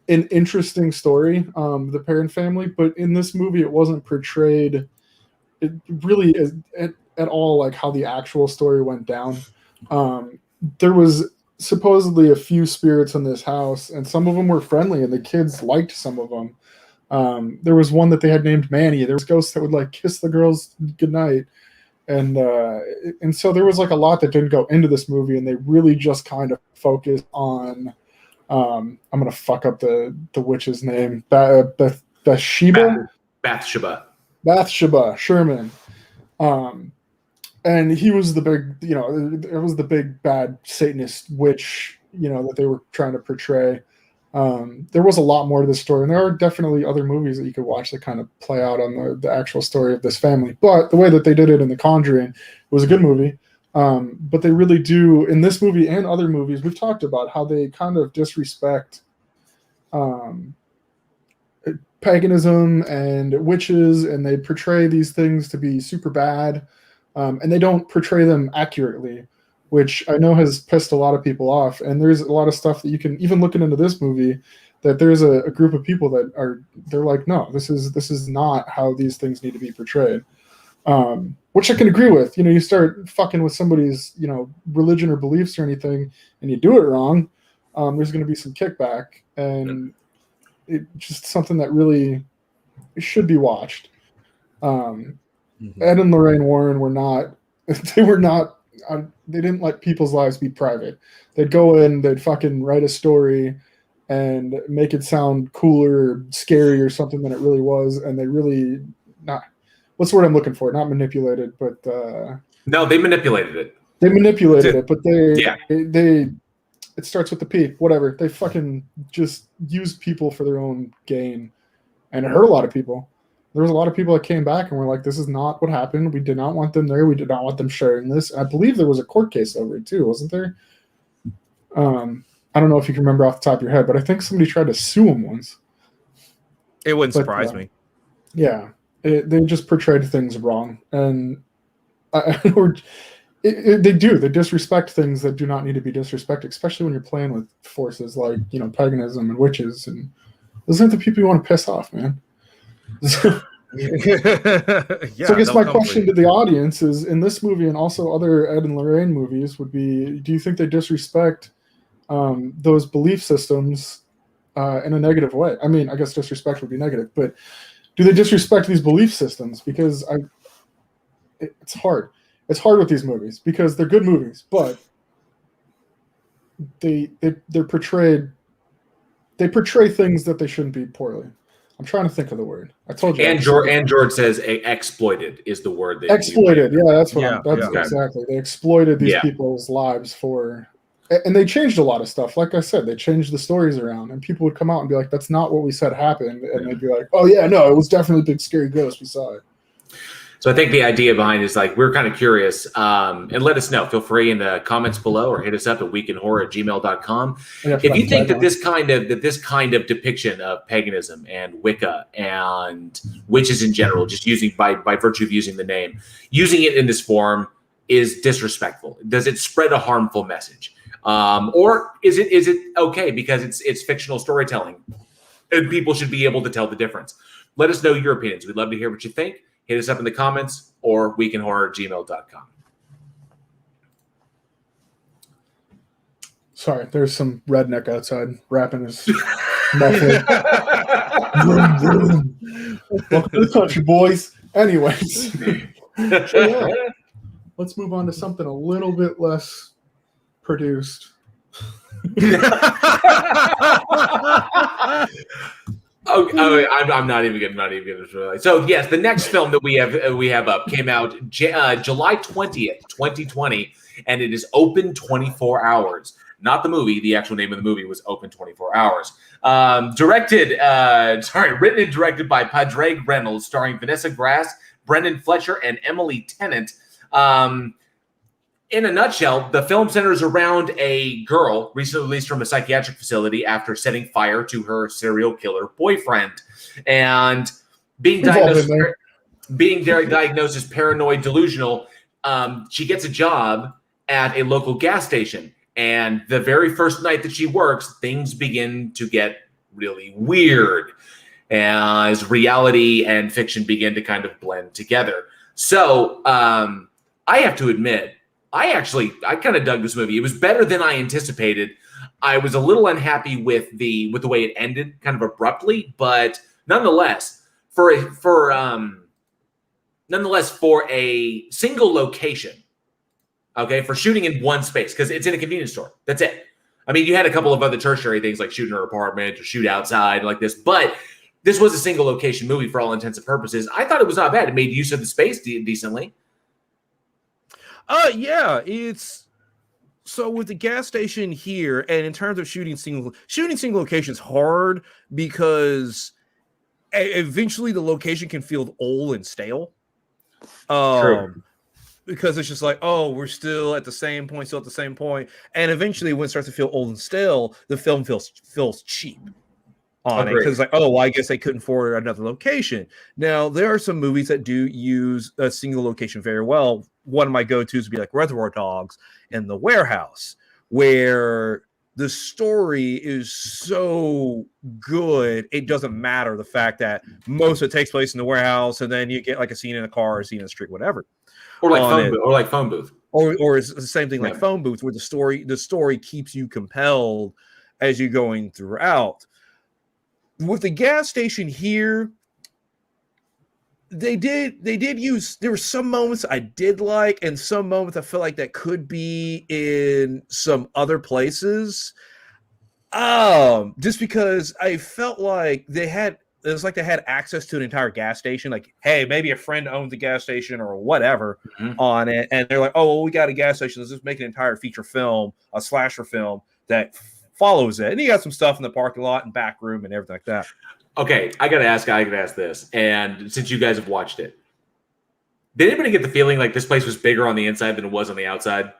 an interesting story, the Perrin family, but in this movie it wasn't portrayed it really at all like how the actual story went down. There was supposedly a few spirits in this house, and some of them were friendly, and the kids liked some of them. There was one that they had named Manny. There was ghosts that would like kiss the girls goodnight. And so there was like a lot that didn't go into this movie, and they really just kind of focused on I'm gonna fuck up the witch's name, Bathsheba Sherman, and he was the big, it was the big bad Satanist witch, that they were trying to portray. There was a lot more to this story, and there are definitely other movies that you could watch that kind of play out on the actual story of this family. But the way that they did it in The Conjuring was a good movie. But they really do, in this movie and other movies, we've talked about how they kind of disrespect paganism and witches, and they portray these things to be super bad, and they don't portray them accurately, which I know has pissed a lot of people off. And there's a lot of stuff that you can, even looking into this movie, that there's a group of people that they're like, no, this is not how these things need to be portrayed. Which I can agree with. You start fucking with somebody's, religion or beliefs or anything, and you do it wrong, there's going to be some kickback, and it's just something that really should be watched. Ed and Lorraine Warren were not, they didn't let people's lives be private. They'd go in, they'd fucking write a story and make it sound cooler or scary or something than it really was, and they really not. What's the word I'm looking for? Not manipulated, but no, they manipulated it. They manipulated it, but they it starts with the P. Whatever. They fucking just used people for their own gain, and it hurt a lot of people. There was a lot of people that came back and were like, "This is not what happened. We did not want them there. We did not want them sharing this." I believe there was a court case over it too, wasn't there? I don't know if you can remember off the top of your head, but I think somebody tried to sue him once. It wouldn't surprise me. Yeah. They just portrayed things wrong, and they disrespect things that do not need to be disrespected, especially when you're playing with forces like paganism and witches, and those aren't the people you want to piss off, man. So I guess my question to the audience is, in this movie and also other Ed and Lorraine movies, would be: do you think they disrespect those belief systems in a negative way? I mean, I guess disrespect would be negative, but do they disrespect these belief systems? Because it's hard. It's hard with these movies because they're good movies, but they're portrayed. They portray things that they shouldn't be poorly. I'm trying to think of the word. I told you. And George says exploited is the word. That exploited. Yeah, that's what. Exactly. They exploited these people's lives for. And they changed a lot of stuff. Like I said, they changed the stories around, and people would come out and be like, "That's not what we said happened," and they'd be like, "Oh yeah, no, it was definitely a big scary ghost. We saw it." So I think the idea behind it is like, we're kind of curious, and let us know. Feel free in the comments below, or hit us up at weekinhorror@gmail.com. If you think that this kind of depiction of paganism and Wicca and witches in general, just using by virtue of using the name, using it in this form is disrespectful. Does it spread a harmful message? Or is it okay because it's fictional storytelling and people should be able to tell the difference? Let us know your opinions. We'd love to hear what you think. Hit us up in the comments or weekinhorror@gmail.com. Sorry, there's some redneck outside rapping his muffler. Vroom, vroom. Welcome to the country, boys. Anyways, so yeah, let's move on to something a little bit less produced. I'm not even gonna. So yes, the next film that we have up came out July 20th, 2020, and it is Open 24 Hours. Not the movie. The actual name of the movie was Open 24 Hours. Written and directed by Padraig Reynolds, starring Vanessa Grass, Brendan Fletcher, and Emily Tennant. In a nutshell, the film centers around a girl recently released from a psychiatric facility after setting fire to her serial killer boyfriend, and being diagnosed as paranoid delusional. She gets a job at a local gas station, and the very first night that she works, things begin to get really weird as reality and fiction begin to kind of blend together. So I have to admit, I kind of dug this movie. It was better than I anticipated. I was a little unhappy with the way it ended, kind of abruptly, but nonetheless, for a single location, okay, for shooting in one space, because it's in a convenience store. That's it. I mean, you had a couple of other tertiary things like shoot in her apartment or shoot outside like this, but this was a single location movie for all intents and purposes. I thought it was not bad. It made use of the space decently. Yeah, it's so with the gas station here, and in terms of shooting single locations hard because eventually the location can feel old and stale. True. Because it's just like, oh, we're still at the same point, and eventually when it starts to feel old and stale, the film feels cheap on it, because like, oh, well, I guess they couldn't afford another location. Now there are some movies that do use a single location very well. One of my go-tos would be like Reservoir Dogs and The Warehouse, where the story is so good it doesn't matter the fact that most of it takes place in the warehouse, and then you get like a scene in a car, a scene in the street, whatever. Or like phone booth. Or it's the same thing like phone booth, where the story keeps you compelled as you're going throughout. With the gas station here, they did use, there were some moments I did like, and some moments I feel like that could be in some other places. Just because I felt like they had access to an entire gas station. Like, hey, maybe a friend owned the gas station or whatever on it, and they're like, oh, well, we got a gas station. Let's just make an entire feature film, a slasher film that follows it. And you got some stuff in the parking lot and back room and everything like that. Okay, I gotta ask this, and since you guys have watched it, did anybody get the feeling like this place was bigger on the inside than it was on the outside?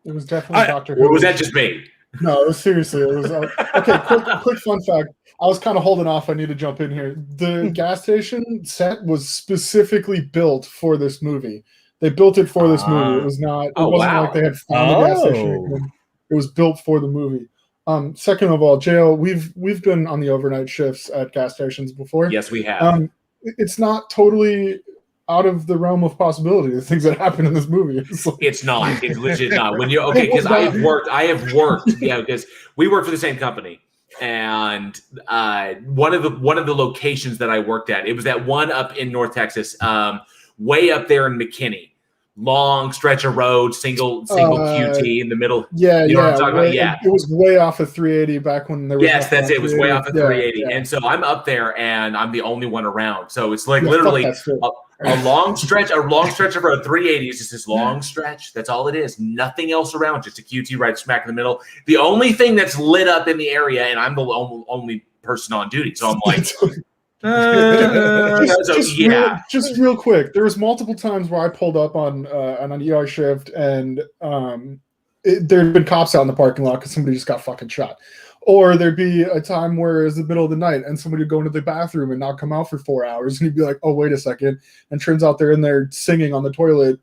It was definitely Dr. Who. Or was that just me? No, it was seriously. It was okay. Quick fun fact. I was kind of holding off. I need to jump in here. The gas station set was specifically built for this movie. They built it for this movie. It was not. It wasn't like they had found a gas station. It was built for the movie. Second of all, JL, we've been on the overnight shifts at gas stations before. Yes, we have. It's not totally out of the realm of possibility, the things that happen in this movie. It's not. It's legit not. When you because I have worked. Yeah, because we work for the same company, and one of the locations that I worked at, it was that one up in North Texas, way up there in McKinney. Long stretch of road, single QT in the middle. Yeah, you know what I'm talking about? Yeah, it was way off of 380 back when there was. Yes, that's it. It was way off of 380, and so I'm up there, and I'm the only one around. So it's like literally a long stretch of road. 380 is just this long stretch. That's all it is. Nothing else around. Just a QT right smack in the middle. The only thing that's lit up in the area, and I'm the only person on duty. So I'm like. Just real quick, there was multiple times where I pulled up on an ER shift, and there'd been cops out in the parking lot because somebody just got fucking shot. Or there'd be a time where it was the middle of the night and somebody would go into the bathroom and not come out for 4 hours, and you'd be like, oh, wait a second, and turns out they're in there singing on the toilet,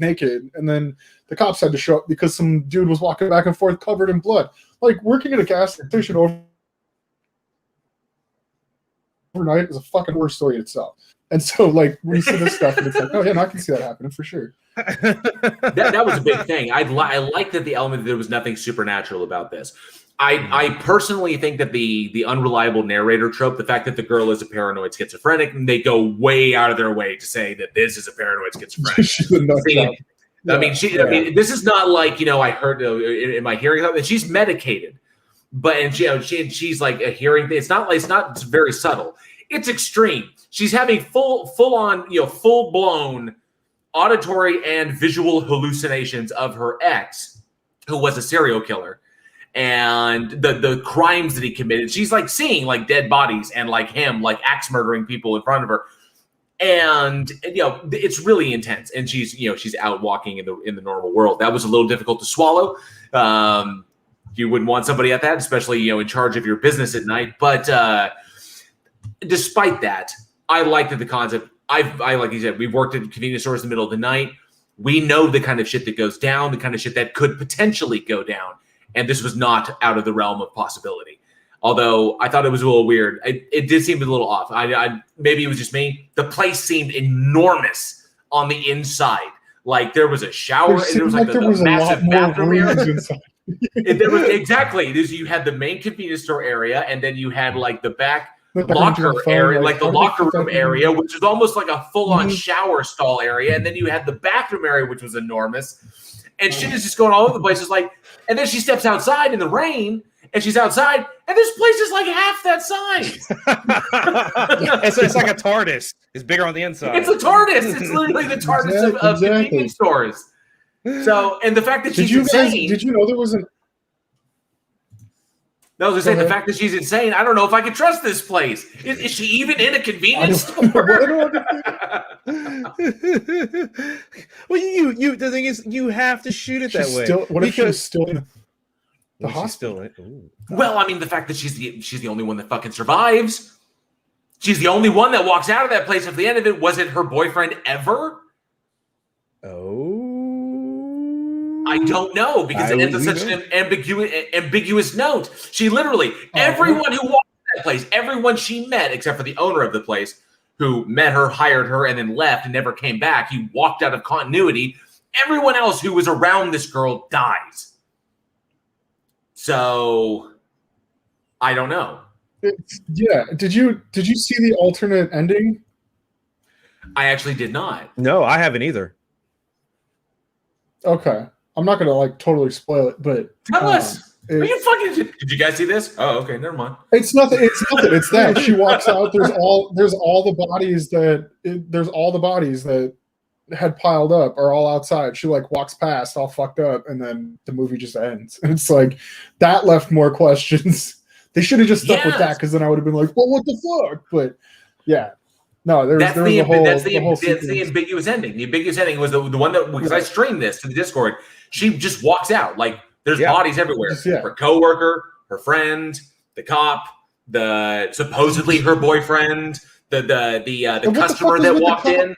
naked, and then the cops had to show up because some dude was walking back and forth covered in blood. Like, working at a gas station overnight is a fucking horror story itself. And so, like, when you see this stuff, and it's like, oh yeah, no, I can see that happening for sure. that was a big thing. I like that the element that there was nothing supernatural about this. I personally think that the unreliable narrator trope, the fact that the girl is a paranoid schizophrenic, and they go way out of their way to say that this is a paranoid schizophrenic. I mean, this is not like, I heard in my hearing something. She's medicated. But she's like a hearing. It's not very subtle. It's extreme. She's having full blown auditory and visual hallucinations of her ex, who was a serial killer, and the crimes that he committed. She's like seeing like dead bodies and like him like axe murdering people in front of her, and it's really intense. And she's out walking in the normal world. That was a little difficult to swallow. You wouldn't want somebody at that, especially, in charge of your business at night. But despite that, I like that the concept, I like you said, we've worked at convenience stores in the middle of the night. We know the kind of shit that goes down, the kind of shit that could potentially go down. And this was not out of the realm of possibility. Although I thought it was a little weird. It did seem a little off. Maybe it was just me. The place seemed enormous on the inside. Like there was a shower, and there was like there the was a lot massive more bathroom area. rooms inside. There was exactly. You had the main convenience store area, and then you had like the back locker area, like the locker room area, which is almost like a full-on shower stall area, and then you had the bathroom area, which was enormous. And shit is just going all over the place. It's like, and then she steps outside in the rain, and she's outside, and this place is like half that size. It's like a TARDIS. It's bigger on the inside. It's a TARDIS. It's literally the TARDIS of convenience stores. So, and the fact that she's insane. Did you know there was an? No, I was going to say, the fact that she's insane, I don't know if I can trust this place. Is she even in a convenience store? Well, the thing is, you have to shoot it that way. What if she's still in the hospital? Well, I mean, the fact that she's the only one that fucking survives. She's the only one that walks out of that place at the end of it. Was it her boyfriend ever? Oh. I don't know, because it ends on such an ambiguous note. She literally, everyone who walked in that place, everyone she met, except for the owner of the place, who met her, hired her, and then left and never came back. He walked out of continuity. Everyone else who was around this girl dies. So, I don't know. Yeah. Did you see the alternate ending? I actually did not. No, I haven't either. Okay. I'm not gonna like totally spoil it, but tell us. Are you fucking? Did you guys see this? Oh, okay, never mind. It's nothing. It's nothing. It's that she walks out. There's all the bodies that had piled up are all outside. She like walks past, all fucked up, and then the movie just ends. And it's like that left more questions. They should have just stuck with that, because then I would have been like, well, what the fuck? But yeah. No, that's the ambiguous ending. The ambiguous ending was the one that, because I streamed this to the Discord, she just walks out. Like there's bodies everywhere. Her coworker, her friend, the cop, the supposedly her boyfriend, the customer that walked in.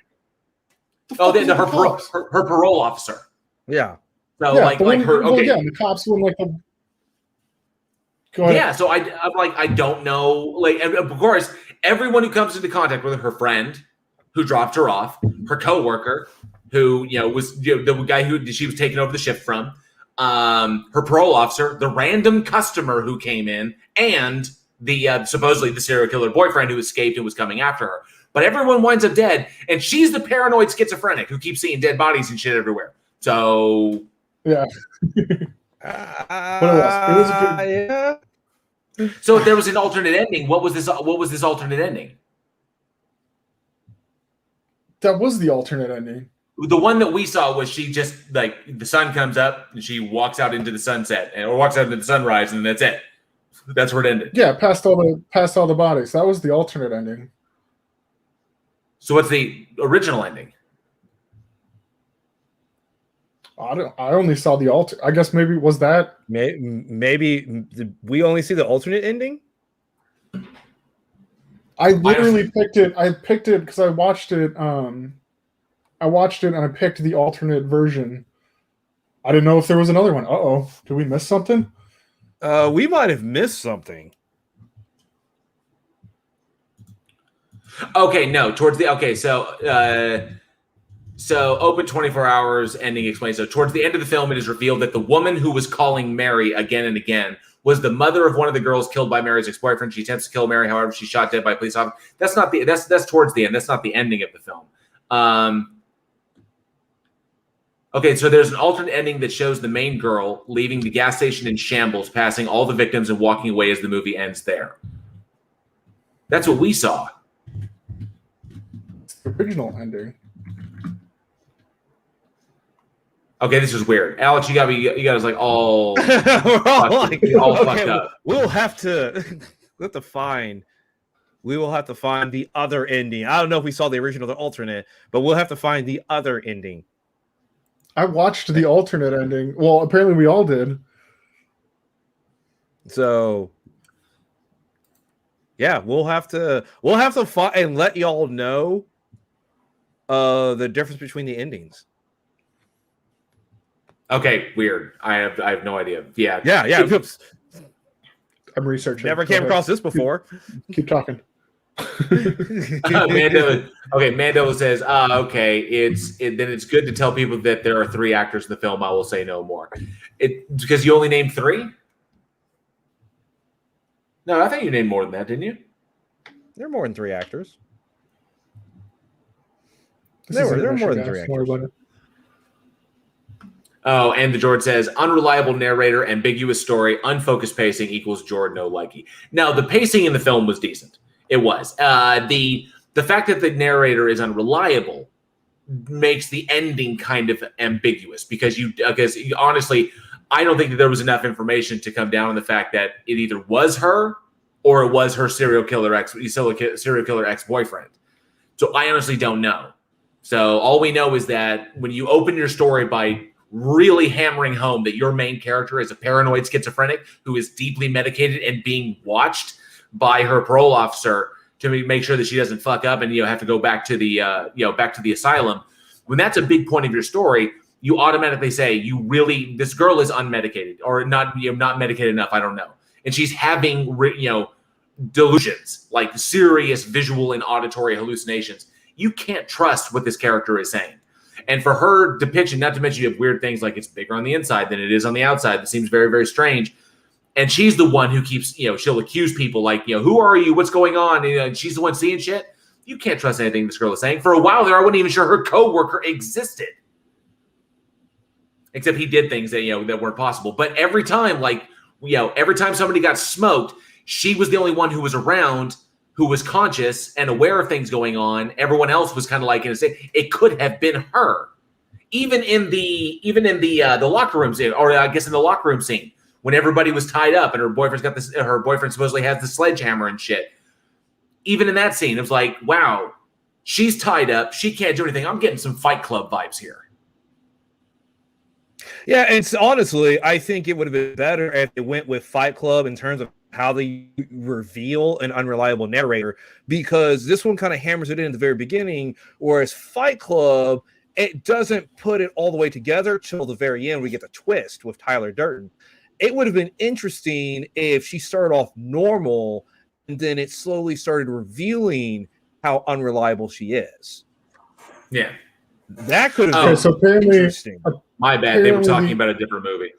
Oh, her parole officer. Yeah. So the cops were like the. Go ahead. Yeah, so I'm like, I don't know. Like, and of course, everyone who comes into contact with her friend who dropped her off, her coworker who was the guy who she was taking over the shift from, her parole officer, the random customer who came in, and the supposedly the serial killer boyfriend who escaped and was coming after her. But everyone winds up dead, and she's the paranoid schizophrenic who keeps seeing dead bodies and shit everywhere. So yeah. It was a good. Yeah. So if there was an alternate ending, what was this alternate ending? That was the alternate ending. The one that we saw was she just like the sun comes up and she walks out into the sunset or walks out into the sunrise, and that's it. That's where it ended. Yeah, past all the bodies. That was the alternate ending. So what's the original ending? I only saw the alter. I guess maybe was that maybe we only see the alternate ending. I literally picked it. I picked it because I watched it. I watched it and I picked the alternate version. I didn't know if there was another one. Did we miss something? We might have missed something. Okay, no. So open 24 hours, ending explained. So towards the end of the film, it is revealed that the woman who was calling Mary again and again was the mother of one of the girls killed by Mary's ex-boyfriend. She attempts to kill Mary, however, she's shot dead by a police officer. That's not the that's towards the end. That's not the ending of the film. Okay, so there's an alternate ending that shows the main girl leaving the gas station in shambles, passing all the victims and walking away as the movie ends there. That's what we saw. It's the original ending. Okay, this is weird. Alex, you got us like all all fucked up. We'll have to find the other ending. I don't know if we saw the original or the alternate, but we'll have to find the other ending. I watched the alternate ending. Well, apparently we all did. So yeah, we'll have to find and let y'all know the difference between the endings. Okay, weird. I have no idea. Yeah. I'm researching. Never came across this before. Keep talking. Mando says, then it's good to tell people that there are 3 actors in the film. I will say no more. Because you only named 3? No, I thought you named more than that, didn't you? There are more than 3 actors. There are more than 3 actors. Oh, and the Jordan says, unreliable narrator, ambiguous story, unfocused pacing equals Jordan no likey. Now, the pacing in the film was decent. It was. The fact that the narrator is unreliable makes the ending kind of ambiguous because honestly, I don't think that there was enough information to come down on the fact that it either was her or it was her serial killer ex-boyfriend. So I honestly don't know. So all we know is that when you open your story by really hammering home that your main character is a paranoid schizophrenic who is deeply medicated and being watched by her parole officer to make sure that she doesn't fuck up and have to go back to the back to the asylum. When that's a big point of your story, you automatically say this girl is unmedicated or not medicated enough. I don't know, and she's having delusions, like serious visual and auditory hallucinations. You can't trust what this character is saying. And for her depiction, not to mention you have weird things like it's bigger on the inside than it is on the outside. That seems very, very strange. And she's the one who keeps, she'll accuse people like, who are you? What's going on? And she's the one seeing shit. You can't trust anything this girl is saying. For a while there, I wasn't even sure her coworker existed. Except he did things that, that weren't possible. But every time, every time somebody got smoked, she was the only one who was around, who was conscious and aware of things going on. Everyone else was kind of like in a state. It could have been her, even in the locker room scene, or I guess in the locker room scene when everybody was tied up and her boyfriend supposedly has the sledgehammer and shit. Even in that scene, it was like, wow, she's tied up, she can't do anything. I'm getting some Fight Club vibes here. Yeah, and honestly, I think it would have been better if it went with Fight Club in terms of how they reveal an unreliable narrator, because this one kind of hammers it in at the very beginning, whereas Fight Club, it doesn't put it all the way together till the very end. We get the twist with Tyler Durden. It would have been interesting if she started off normal and then it slowly started revealing how unreliable she is. Yeah. That could have been so apparently, interesting. My bad. They were talking about a different movie.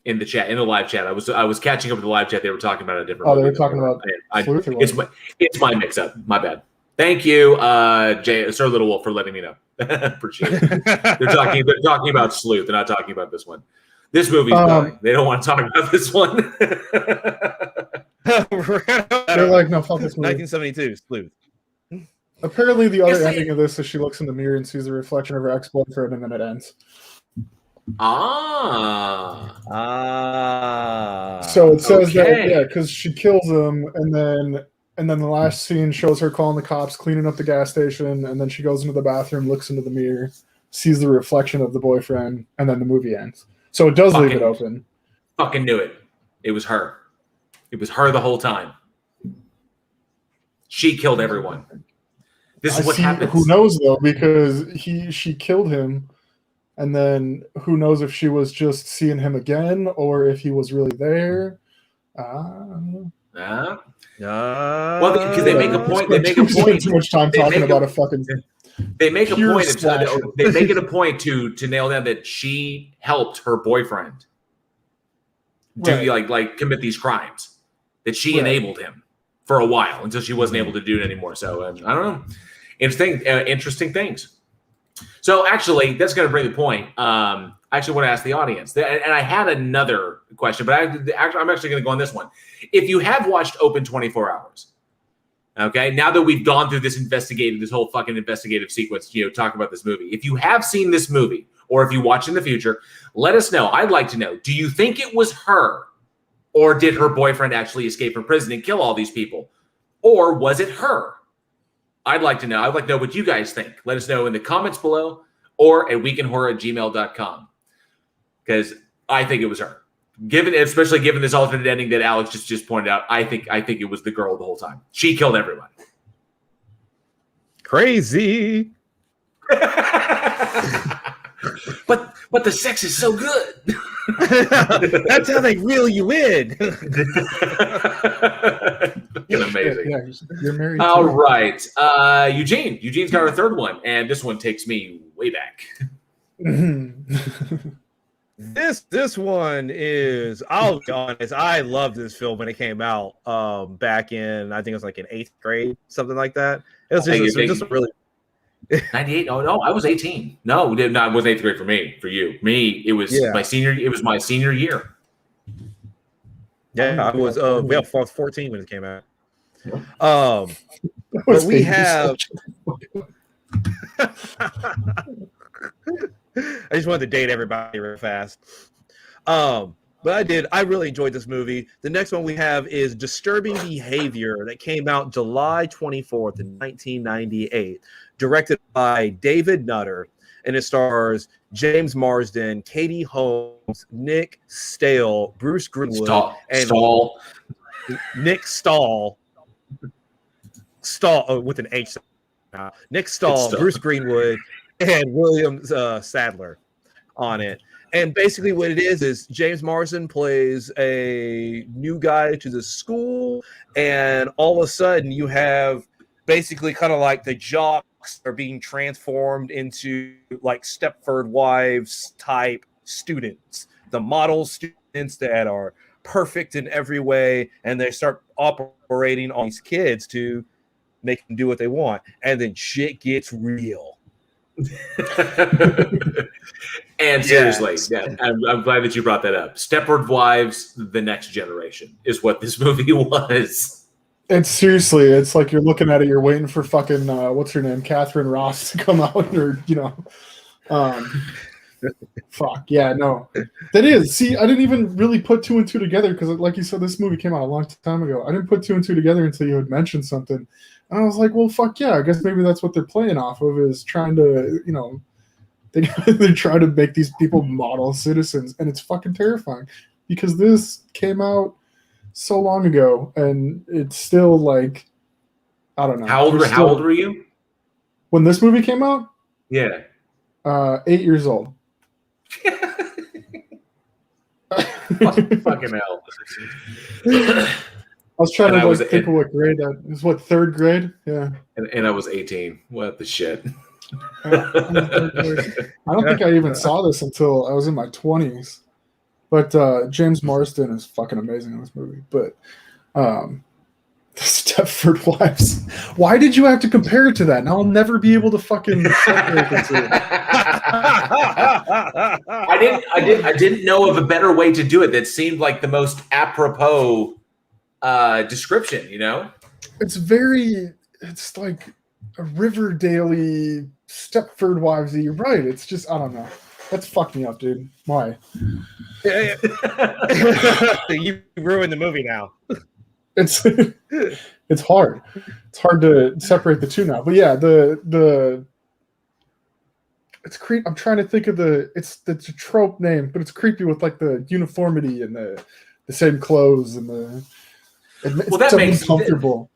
In the chat, in the live chat, I was catching up with the live chat. They were talking about a different. Oh, they were talking about. It's my mix-up. My bad. Thank you, Sir Little Wolf, for letting me know. Appreciate it. They're talking about Sleuth. They're not talking about this one. This movie's dying. They don't want to talk about this one. They're like, no, fuck this movie. 1972, Sleuth. Apparently, the other ending of this is she looks in the mirror and sees a reflection of her ex-boyfriend, and then it ends. So it says that because she kills him, and then the last scene shows her calling the cops, cleaning up the gas station, and then she goes into the bathroom, looks into the mirror, sees the reflection of the boyfriend, and then the movie ends. So it does leave it open. Fucking knew it. It was her. It was her the whole time. She killed everyone. This is what happens. Who knows though? Because she killed him. And then who knows if she was just seeing him again or if he was really there. Well, because they make a point. They make a point. Too much time talking about a fucking. They make a point. They make it a point to nail down that she helped her boyfriend to like commit these crimes. That she enabled him for a while until she wasn't able to do it anymore. So I don't know. Interesting things. So actually, that's going to bring the point. I actually want to ask the audience, and I had another question, but I'm actually going to go on this one. If you have watched Open 24 Hours, okay, now that we've gone through this whole fucking investigative sequence, talking about this movie. If you have seen this movie, or if you watch in the future, let us know. I'd like to know. Do you think it was her, or did her boyfriend actually escape from prison and kill all these people, or was it her? I'd like to know. I'd like to know what you guys think. Let us know in the comments below or at weekinhorror@gmail.com. Because I think it was her. Especially given this alternate ending that Alex just pointed out, I think it was the girl the whole time. She killed everyone. Crazy. but the sex is so good. That's how they reel you in. Amazing. Yeah, you're married. All right, Eugene. Eugene's got our third one, and this one takes me way back. This one is, I'll be honest, I loved this film when it came out back in, I think it was like in 8th grade, something like that. It was just really 98. Oh no, I was 18. No, it wasn't 8th grade for me. For you, me, it was my senior. It was my senior year. Yeah, I was 14 when it came out. But we have. I just wanted to date everybody real fast. But I really enjoyed this movie. The next one we have is Disturbing Behavior, that came out July 24th in 1998, directed by David Nutter, and it stars James Marsden, Katie Holmes, Nick Stahl, Bruce Greenwood, Nick Stahl with an H. Nick Stahl, Bruce Greenwood, and William Sadler on it. And basically what it is James Marsden plays a new guy to the school, and all of a sudden you have basically kind of like the jocks are being transformed into like Stepford Wives type students, the model students that are perfect in every way, and they start operating on these kids to make them do what they want, and then shit gets real. And seriously, I'm glad that you brought that up. Stepford Wives, The Next Generation is what this movie was. And seriously, it's like you're looking at it, you're waiting for fucking what's her name, Catherine Ross, to come out, or fuck yeah, no, that is. See, I didn't even really put 2 and 2 together because, like you said, this movie came out a long time ago. I didn't put 2 and 2 together until you had mentioned something, and I was like, well, fuck yeah, I guess maybe that's what they're playing off of, is trying to, they're trying to make these people model citizens, and it's fucking terrifying because this came out so long ago, and it's still like, I don't know. How old were you when this movie came out? Yeah, 8 years old. Fucking hell. I was trying to think of what grade that is. What, 3rd grade? Yeah. And I was 18. What the shit? I don't think I even saw this until I was in my 20s. But James Marsden is fucking amazing in this movie. But the Stepford Wives. Why did you have to compare it to that? Now I'll never be able to fucking separate the two. I didn't know of a better way to do it that seemed like the most apropos description, It's like a Riverdale-y Stepford Wives. You're right. It's just, I don't know. That's fucked me up, dude. Why? You ruined the movie now. It's hard. It's hard to separate the two now. But yeah, it's creepy. I'm trying to think of it's a trope name, but it's creepy with like the uniformity and the same clothes and that makes comfortable.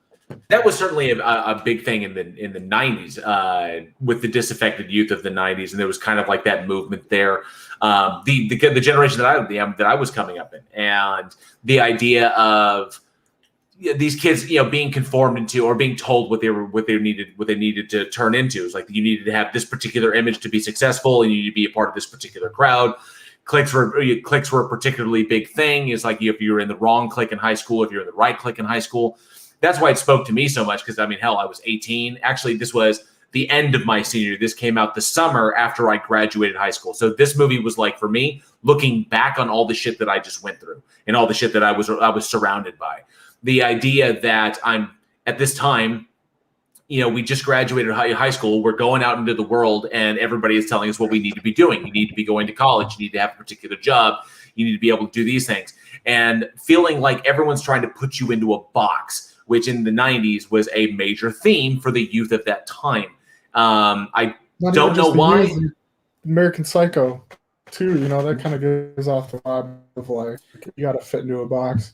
That was certainly a big thing in the 90s with the disaffected youth of the 90s, and there was kind of like that movement there. The generation that I was coming up in, and the idea of these kids, being conformed into or being told what they needed to turn into. It's like you needed to have this particular image to be successful, and you need to be a part of this particular crowd. Cliques were a particularly big thing. It's like if you were in the wrong clique in high school, if you're in the right clique in high school. That's why it spoke to me so much, because I was 18. Actually, this was the end of my senior year. This came out the summer after I graduated high school. So this movie was like, for me, looking back on all the shit that I just went through and all the shit that I was surrounded by. The idea that I'm at this time, we just graduated high school. We're going out into the world, and everybody is telling us what we need to be doing. You need to be going to college. You need to have a particular job. You need to be able to do these things. And feeling like everyone's trying to put you into a box, which in the 90s was a major theme for the youth at that time. I don't know why. American Psycho, too, that kind of goes off the vibe of like, you got to fit into a box.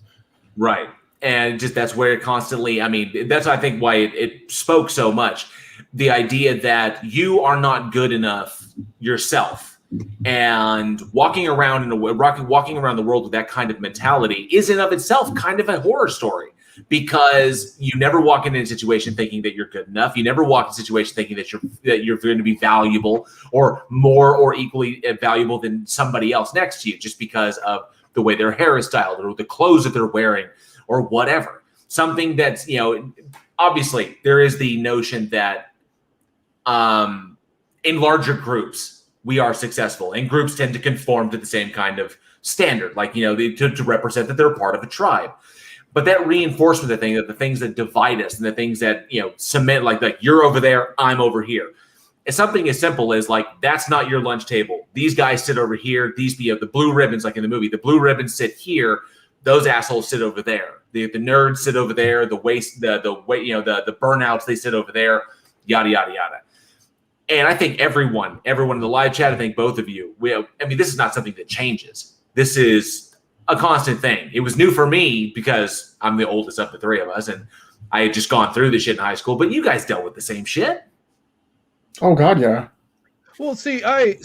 Right. And just that's where it constantly, that's I think why it spoke so much. The idea that you are not good enough yourself. And walking around the world with that kind of mentality is in of itself kind of a horror story, because you never walk into a situation thinking that you're good enough. You never walk in a situation thinking that you're going to be valuable or more or equally valuable than somebody else next to you just because of the way their hair is styled or the clothes that they're wearing or whatever. Something that's, obviously there is the notion that in larger groups, we are successful, and groups tend to conform to the same kind of standard, like, to represent that they're part of a tribe. But that reinforcement, the things that divide us and the things that, cement, like you're over there, I'm over here. It's something as simple as like, that's not your lunch table. These guys sit over here. These, the blue ribbons, like in the movie, the blue ribbons sit here. Those assholes sit over there. The nerds sit over there. The burnouts, they sit over there. Yada yada yada. And I think everyone in the live chat, I think both of you, this is not something that changes. This is a constant thing. It was new for me because I'm the oldest of the three of us, and I had just gone through this shit in high school, but you guys dealt with the same shit. Oh God, yeah. Well, see, I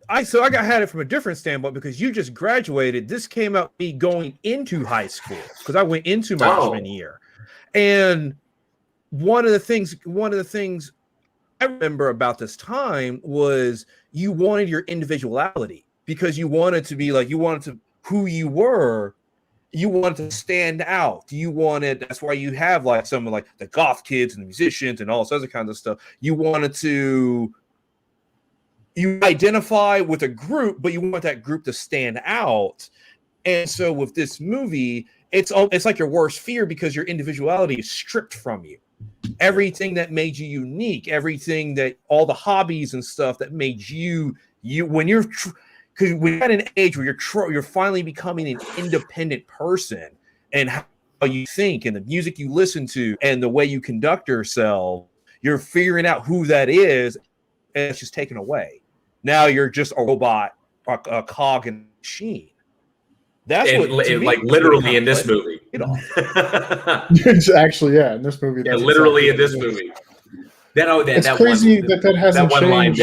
had it from a different standpoint because you just graduated. This came out me going into high school because I went into my freshman year. And one of the things I remember about this time was you wanted your individuality because you wanted to be like, who you were, you wanted to stand out. That's why you have like some of like the goth kids and the musicians and all this other kinds of stuff. You identify with a group, but you want that group to stand out. And so with this movie, it's like your worst fear because your individuality is stripped from you. Everything that made you unique, everything that all the hobbies and stuff that made you when you're because we're at an age where you're finally becoming an independent person, and how you think and the music you listen to and the way you conduct yourself, you're figuring out who that is, and it's just taken away. Now you're just a robot, a cog in a machine. That's literally in this movie. It's actually, yeah, in this movie. That's literally in this movie. It's crazy that hasn't changed.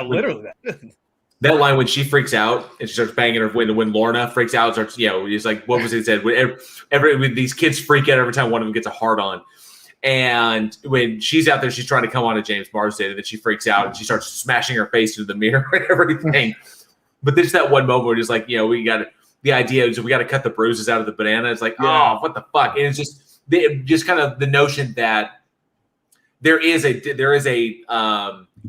Literally that. That line when she freaks out and she starts banging her when Lorna freaks out, starts, it's like, what was it said? When these kids freak out every time one of them gets a hard on. And when she's out there, she's trying to come on to James Marsden, and then she freaks out and she starts smashing her face into the mirror and everything. But there's that one moment where it's like, we got the idea is we got to cut the bruises out of the banana. It's like, oh, what the fuck? And it's just kind of the notion that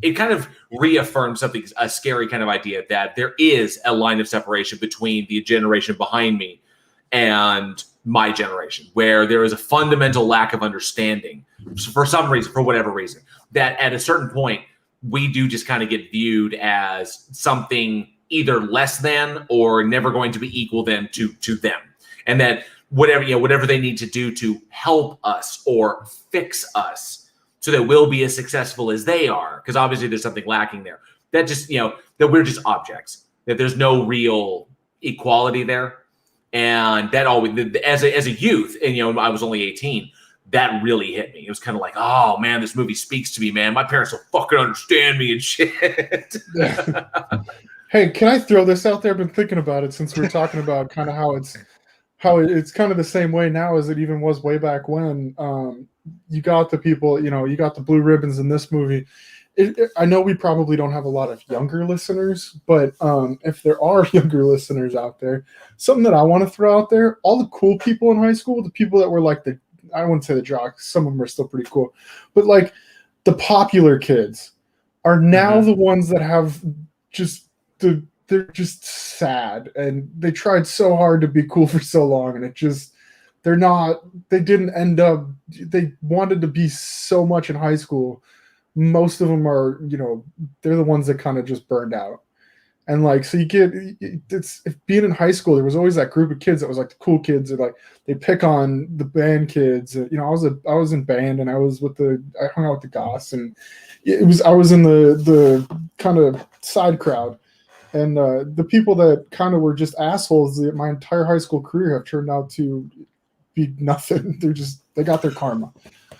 it kind of reaffirms something, a scary kind of idea that there is a line of separation between the generation behind me and my generation, where there is a fundamental lack of understanding for some reason, for whatever reason, that at a certain point, we do just kind of get viewed as something either less than or never going to be equal then to them. And that whatever they need to do to help us or fix us so that we'll be as successful as they are, because obviously there's something lacking there. That just, that we're just objects, that there's no real equality there. And that always, as a youth, and I was only 18, that really hit me. It was kind of like, oh man, this movie speaks to me, man. My parents will fucking understand me and shit. Hey, can I throw this out there? I've been thinking about it since we were talking about kind of how it's kind of the same way now as it even was way back when. You got the people, you got the blue ribbons in this movie. I know we probably don't have a lot of younger listeners, but if there are younger listeners out there, something that I want to throw out there, all the cool people in high school, the people that were like I wouldn't say the jocks, some of them are still pretty cool, but like the popular kids are now the ones that have they're just sad, and they tried so hard to be cool for so long, and they didn't end up, they wanted to be so much in high school. Most of them are, they're the ones that kind of just burned out. And like, so if being in high school, there was always that group of kids that was like the cool kids that like, they pick on the band kids. I was in band, and I hung out with the goths, and I was in the kind of side crowd. And the people that kind of were just assholes my entire high school career have turned out to be nothing. They got their karma.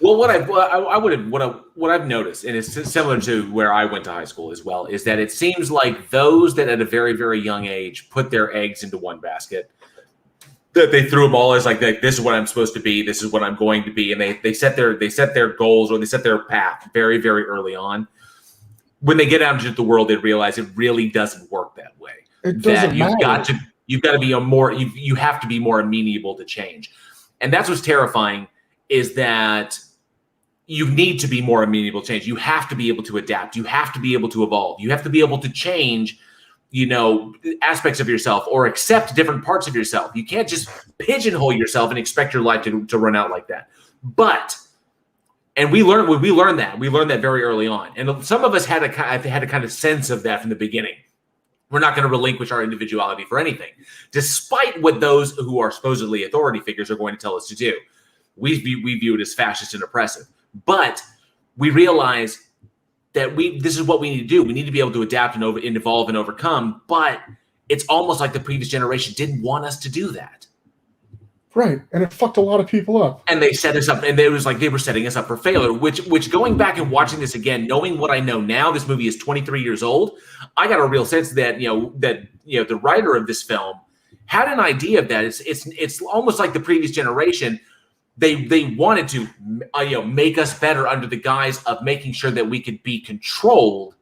Well, what I've noticed, and it's similar to where I went to high school as well, is that it seems like those that at a very, very young age put their eggs into one basket, that they threw them all as like this is what I'm supposed to be, this is what I'm going to be, and they set their goals or they set their path very, very early on. When they get out into the world, they realize it really doesn't work that way. It doesn't matter. You've got to be you have to be more amenable to change, and that's what's terrifying. Is that you need to be more amenable to change. You have to be able to adapt. You have to be able to evolve. You have to be able to change, aspects of yourself or accept different parts of yourself. You can't just pigeonhole yourself and expect your life to run out like that. And we learned that. We learned that very early on. And some of us had a kind of sense of that from the beginning. We're not going to relinquish our individuality for anything, despite what those who are supposedly authority figures are going to tell us to do. We view it as fascist and oppressive. But we realize that this is what we need to do. We need to be able to adapt and evolve and overcome. But it's almost like the previous generation didn't want us to do that. Right. And it fucked a lot of people up. And they set us up, and it was like they were setting us up for failure, which going back and watching this again, knowing what I know now, this movie is 23 years old, I got a real sense that, the writer of this film had an idea of that. It's almost like the previous generation. They wanted to, make us better under the guise of making sure that we could be controlled,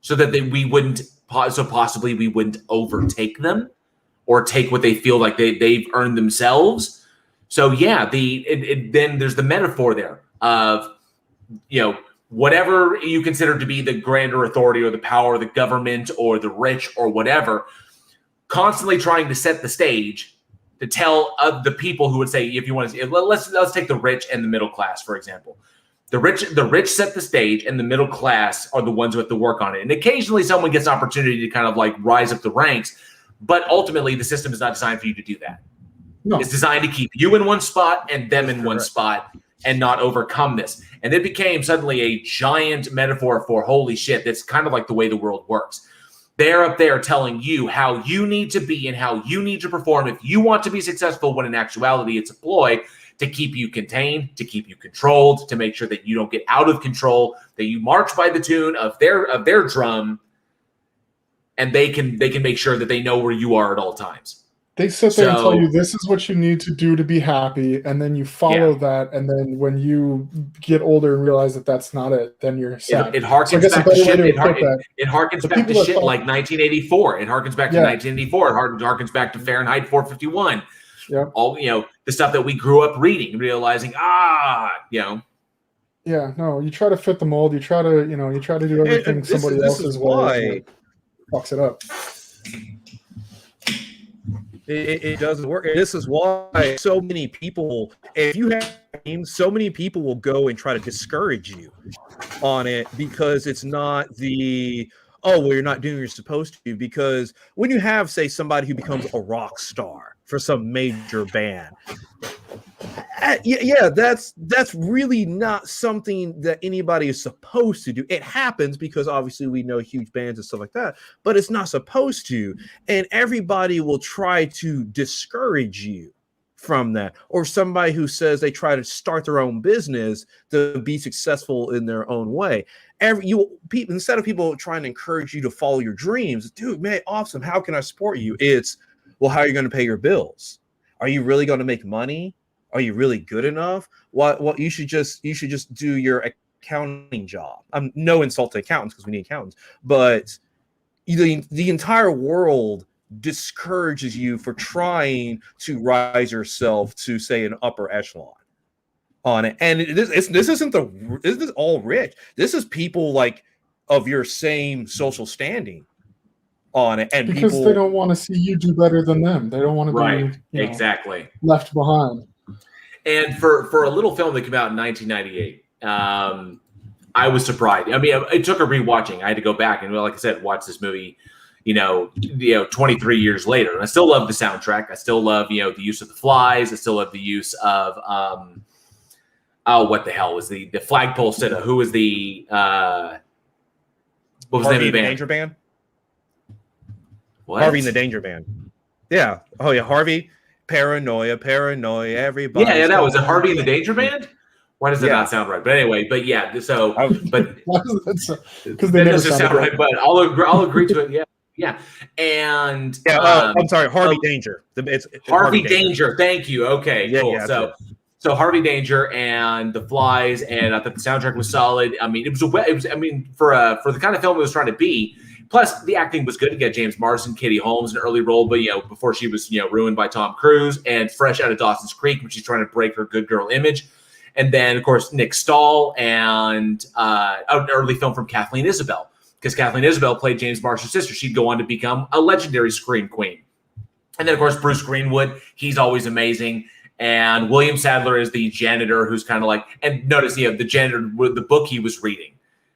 so that we wouldn't overtake them or take what they feel like they've earned themselves. So yeah, then there's the metaphor there of, whatever you consider to be the grander authority or the power of the government or the rich or whatever, constantly trying to set the stage to tell the people who would say, if you want to, let's take the rich and the middle class, for example. The rich set the stage, and the middle class are the ones who have to work on it. And occasionally someone gets an opportunity to kind of like rise up the ranks, but ultimately the system is not designed for you to do that. No. It's designed to keep you in one spot and them in one spot and not overcome this. And it became suddenly a giant metaphor for holy shit, that's kind of like the way the world works. They're up there telling you how you need to be and how you need to perform if you want to be successful, when in actuality it's a ploy to keep you contained, to keep you controlled, to make sure that you don't get out of control, that you march by the tune of their drum, and they can make sure that they know where you are at all times. They sit there and tell you this is what you need to do to be happy, and then you follow that, and then when you get older and realize that that's not it, then you're sad. It harkens back to shit. It harkens back to shit like 1984. It harkens back to 1984. It harkens back to Fahrenheit 451. Yeah. All the stuff that we grew up reading, realizing, Yeah, no, you try to fit the mold. You try to do everything somebody else's way. Fucks it up. It doesn't work. This is why so many people, if you have teams, so many people will go and try to discourage you on it, because it's not you're not doing what you're supposed to. Because when you have, say, somebody who becomes a rock star for some major band, that's really not something that anybody is supposed to do. It happens because obviously we know huge bands and stuff like that, but it's not supposed to. And everybody will try to discourage you from that. Or somebody who says they try to start their own business to be successful in their own way. Instead of people trying to encourage you to follow your dreams, dude, man, awesome. How can I support you? It's, well, how are you going to pay your bills? Are you really going to make money? Are you really good enough? What you should just do your accounting job. No insult to accountants, because we need accountants, but the entire world discourages you for trying to rise yourself to, say, an upper echelon on it. And this isn't all rich. This is people like of your same social standing on it, and because they don't want to see you do better than them. They don't want to be exactly left behind. And for a little film that came out in 1998, I was surprised. I mean, it took a rewatching. I had to go back and, like I said, watch this movie, 23 years later. And I still love the soundtrack. I still love, the use of the flies. I still love the use of, what the hell was the flagpole sitter? Who was the, what was the name of the band? Danger Band? What? Harvey and the Danger Band. Yeah. Oh, yeah. Harvey. Paranoia, everybody. Yeah, that was it. Harvey and the Danger Band? Why does that not sound right? But anyway, but yeah. So, but because they never doesn't sound right. But I'll agree to it. Yeah, yeah. And I'm sorry, Harvey Danger. It's Harvey Danger. Thank you. Okay, Yeah, cool. yeah, So Harvey Danger and The Flies, and I thought the soundtrack was solid. I mean, it was. I mean, for the kind of film it was trying to be. Plus, the acting was good. You got James Marsden, Katie Holmes, an early role, but before she was ruined by Tom Cruise, and fresh out of Dawson's Creek, when she's trying to break her good girl image. And then, of course, Nick Stahl and an early film from Kathleen Isabelle, because Kathleen Isabelle played James Marsden's sister. She'd go on to become a legendary scream queen. And then, of course, Bruce Greenwood. He's always amazing. And William Sadler is the janitor, who's kind of like, and notice, the janitor, the book he was reading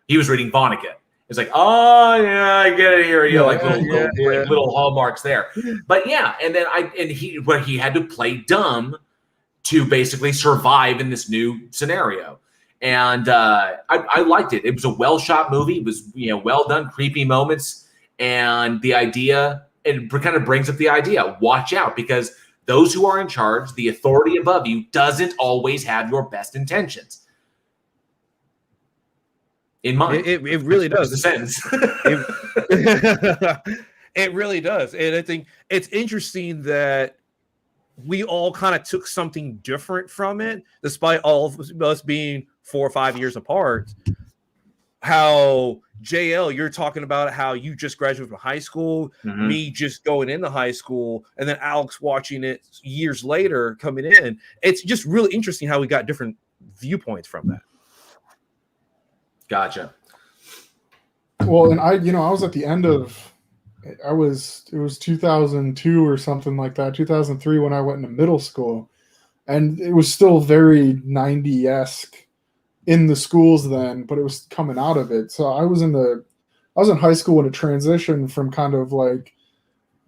Vonnegut. It's like, oh yeah, I get it here. Little hallmarks there. But yeah, and then he had to play dumb to basically survive in this new scenario. And I liked it. It was a well shot movie. It was well done, creepy moments, and the idea. It kind of brings up the idea. Watch out, because those who are in charge, the authority above you, doesn't always have your best intentions in mind. It really does. The sentence. It really does. And I think it's interesting that we all kind of took something different from it, despite all of us being 4 or 5 years apart. How JL, you're talking about how you just graduated from high school, me just going into high school, and then Alex watching it years later coming in. It's just really interesting how we got different viewpoints from that. Gotcha. Well, and I was at the end of, it was 2002 or something like that, 2003 when I went into middle school, and it was still very 90-esque in the schools then, but it was coming out of it. So I was in high school when it transitioned from kind of like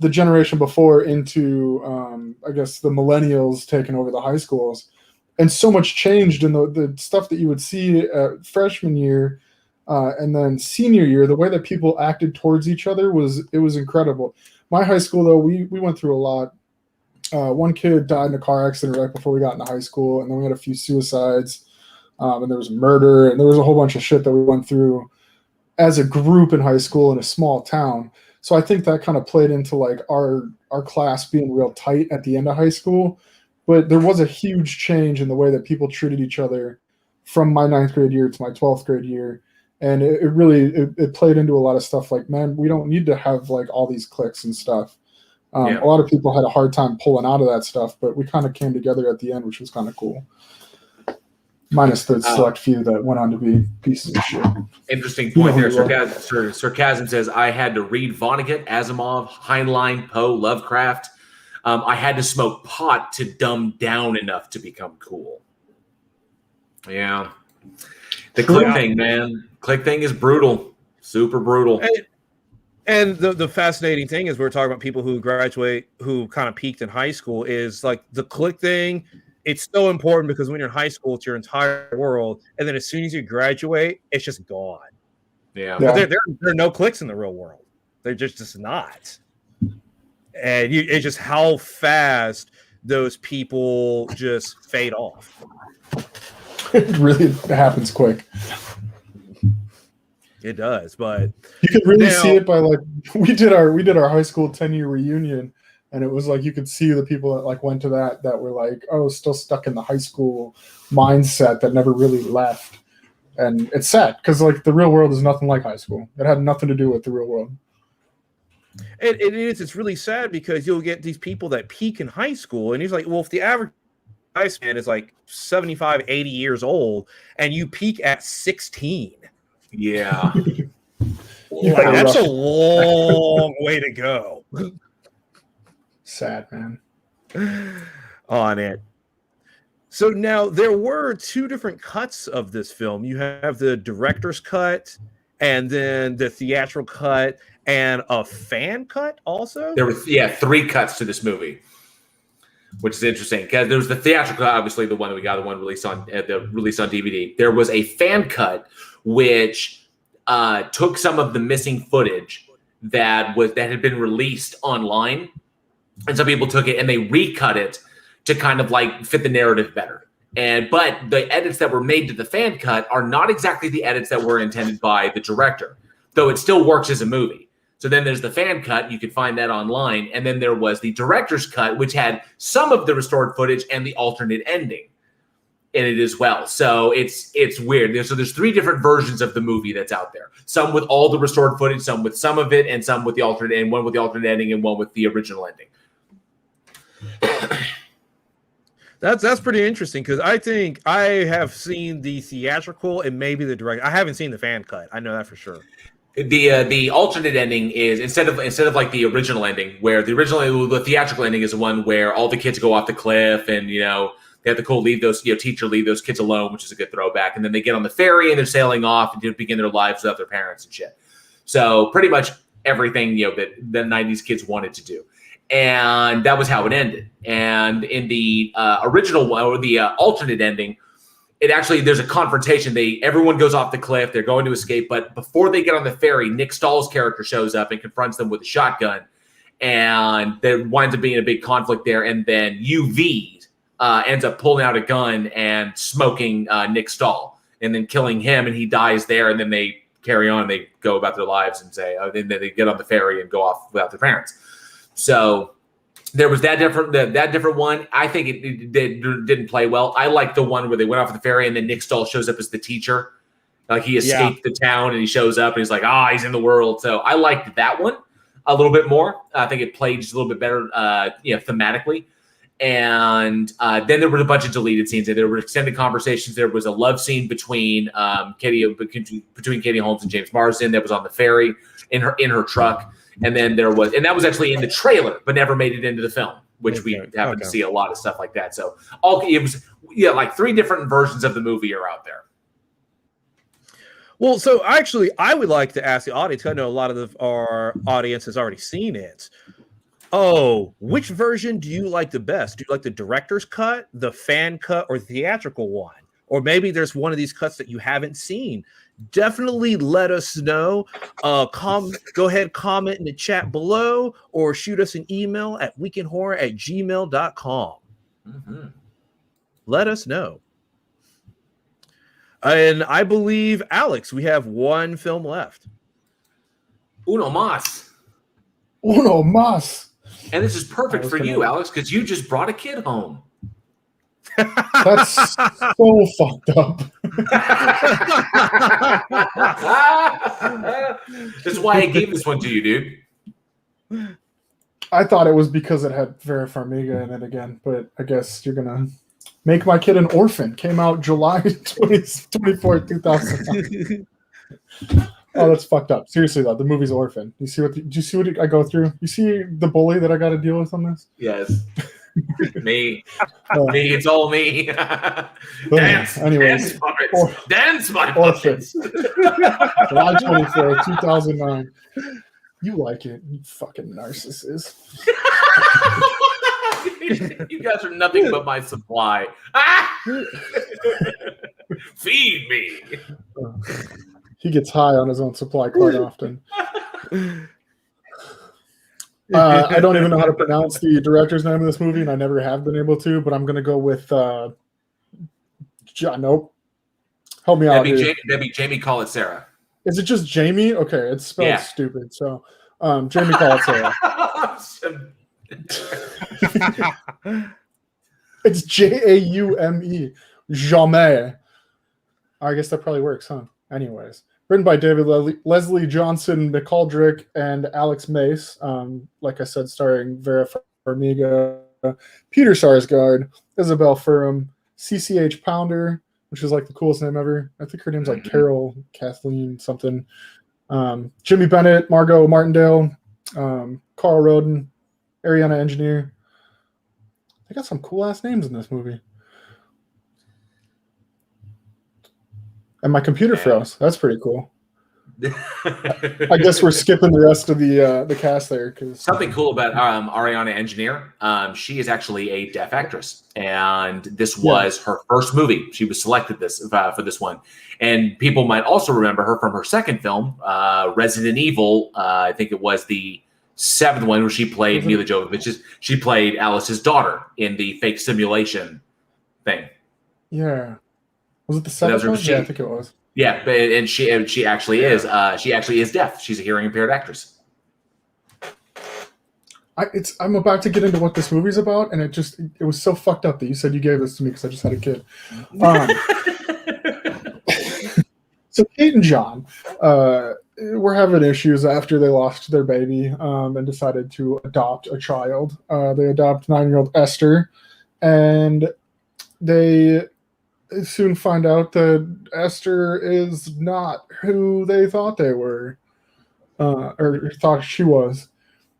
the generation before into, I guess, the millennials taking over the high schools. And so much changed in the stuff that you would see freshman year and then senior year. The way that people acted towards each other was incredible. My high school, though, we went through a lot. One kid died in a car accident right before we got into high school, and then we had a few suicides, and there was murder, and there was a whole bunch of shit that we went through as a group in high school in a small town. So I think that kind of played into like our class being real tight at the end of high school. But there was a huge change in the way that people treated each other from my 9th grade year to my 12th grade year. And it really played into a lot of stuff like, man, we don't need to have like all these cliques and stuff. A lot of people had a hard time pulling out of that stuff, but we kind of came together at the end, which was kind of cool. Minus the select few that went on to be pieces of shit. Interesting point there. Sarcasm says, I had to read Vonnegut, Asimov, Heinlein, Poe, Lovecraft. I had to smoke pot to dumb down enough to become cool. Yeah. The click thing, man. Click thing is brutal. Super brutal. And the fascinating thing is we're talking about people who graduate, who kind of peaked in high school, is like the click thing. It's so important because when you're in high school, it's your entire world. And then as soon as you graduate, it's just gone. Yeah. But there are no clicks in the real world. They're just not. And it's just how fast those people just fade off. It really happens quick. It does, but you could really see it by like we did our high school 10-year reunion, and it was like you could see the people that like went to that were like, oh, still stuck in the high school mindset that never really left. And it's sad because like the real world is nothing like high school. It had nothing to do with the real world. It's really sad because you'll get these people that peak in high school, and he's like, well, if the average lifespan is like 75, 80 years old, and you peak at 16. Yeah. That's a long way to go. Sad, man. On it. So now there were 2 different cuts of this film. You have the director's cut, and then the theatrical cut, and a fan cut also? There were 3 cuts to this movie, which is interesting because there was the theatrical cut, obviously the one that we got, the one released on DVD. There was a fan cut which took some of the missing footage that had been released online, and some people took it and they recut it to kind of like fit the narrative better. But the edits that were made to the fan cut are not exactly the edits that were intended by the director, though it still works as a movie. So then there's the fan cut. You can find that online. And then there was the director's cut, which had some of the restored footage and the alternate ending in it as well. So it's weird. So there's 3 different versions of the movie that's out there. Some with all the restored footage, some with some of it, and some with the alternate ending, one with the alternate ending and one with the original ending. That's pretty interesting because I think I have seen the theatrical and maybe the direct. I haven't seen the fan cut. I know that for sure. The alternate ending is instead of like the original ending, where the theatrical ending is the one where all the kids go off the cliff and they have to leave those teacher leave those kids alone, which is a good throwback, and then they get on the ferry and they're sailing off and begin their lives without their parents and shit. So pretty much everything that the 90s kids wanted to do. And that was how it ended. And in the original one, or the alternate ending, it actually, there's a confrontation. Everyone goes off the cliff. They're going to escape. But before they get on the ferry, Nick Stahl's character shows up and confronts them with a shotgun. And there winds up being a big conflict there. And then UV ends up pulling out a gun and smoking Nick Stahl and then killing him. And he dies there. And then they carry on. They go about their lives and then they get on the ferry and go off without their parents. So there was that different one. I think it didn't play well. I like the one where they went off the ferry and then Nick Stahl shows up as the teacher. Like he escaped the town and he shows up and he's like, he's in the world. So I liked that one a little bit more. I think it played just a little bit better, thematically. And then there were a bunch of deleted scenes. There were extended conversations. There was a love scene between Katie Holmes and James Marsden that was on the ferry in her truck. And then that was actually in the trailer, but never made it into the film, which we happen to see a lot of stuff like that. So like 3 different versions of the movie are out there. Well, so actually, I would like to ask the audience. I know a lot of our audience has already seen it. Oh, which version do you like the best? Do you like the director's cut, the fan cut, or the theatrical one? Or maybe there's one of these cuts that you haven't seen. Definitely let us know. Go ahead, comment in the chat below, or shoot us an email at weekinhorror@gmail.com. Mm-hmm. Let us know. And I believe, Alex, we have 1 film left. Uno más. Uno más. And this is perfect for you, Alex, because you just brought a kid home. That's so fucked up. That's why I gave this one to you, dude. I thought it was because it had Vera Farmiga in it again, but I guess you're gonna make my kid an orphan. Came out July 24, 2009. Oh, that's fucked up. Seriously though, the movie's Orphan. Do you see what I go through? You see the bully that I got to deal with on this? Yes. Me, it's all me. Dance, anyways, dance, my puppets. July 24, 2009. You like it, you fucking narcissist. You guys are nothing but my supply. Feed me. He gets high on his own supply quite often. I don't even know how to pronounce the director's name of this movie, and I never have been able to, but I'm going to go with nope. Help me out. That'd be Jamie Call It Sarah. Is it just Jamie? Okay, it's spelled stupid. So Jamie Call It Sarah. It's Jaume. Jamais. I guess that probably works, huh? Anyways. Written by David Leslie Johnson McCaldrick and Alex Mace. Like I said, starring Vera Farmiga, Peter Sarsgaard, Isabel Fuhrman, CCH Pounder, which is like the coolest name ever. I think her name's like Carol Kathleen something. Jimmy Bennett, Margot Martindale, Carl Roden, Ariana Engineer. They got some cool ass names in this movie. And my computer froze. That's pretty cool. I guess we're skipping the rest of the cast there. Something cool about Ariana Engineer. She is actually a deaf actress, and this was her first movie. She was selected for this one, and people might also remember her from her second film, Resident Evil. I think it was the 7th one where she played Mila Jovovich. She played Alice's daughter in the fake simulation thing. Yeah. Was it the So that was seventh her- one? Yeah, I think it was. Yeah, and she actually is. She actually is deaf. She's a hearing impaired actress. I'm about to get into what this movie's about, and it was so fucked up that you said you gave this to me because I just had a kid. So Kate and John were having issues after they lost their baby and decided to adopt a child. They adopt 9-year-old Esther, and they soon find out that Esther is not who they thought they were, or thought she was.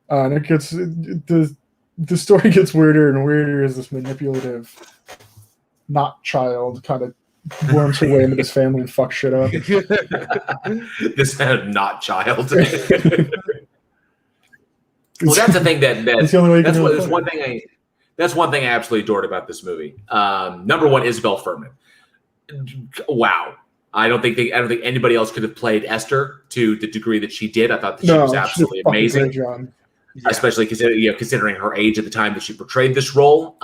And it gets the story gets weirder and weirder as this manipulative, not child kind of worms her way into this family and fucks shit up. This not child. Well, that's the thing that's one thing I absolutely adored about this movie. Number one, Isabel Furman. Wow. I don't think anybody else could have played Esther to the degree that she did. I thought that she was absolutely amazing. Especially considering her age at the time that she portrayed this role.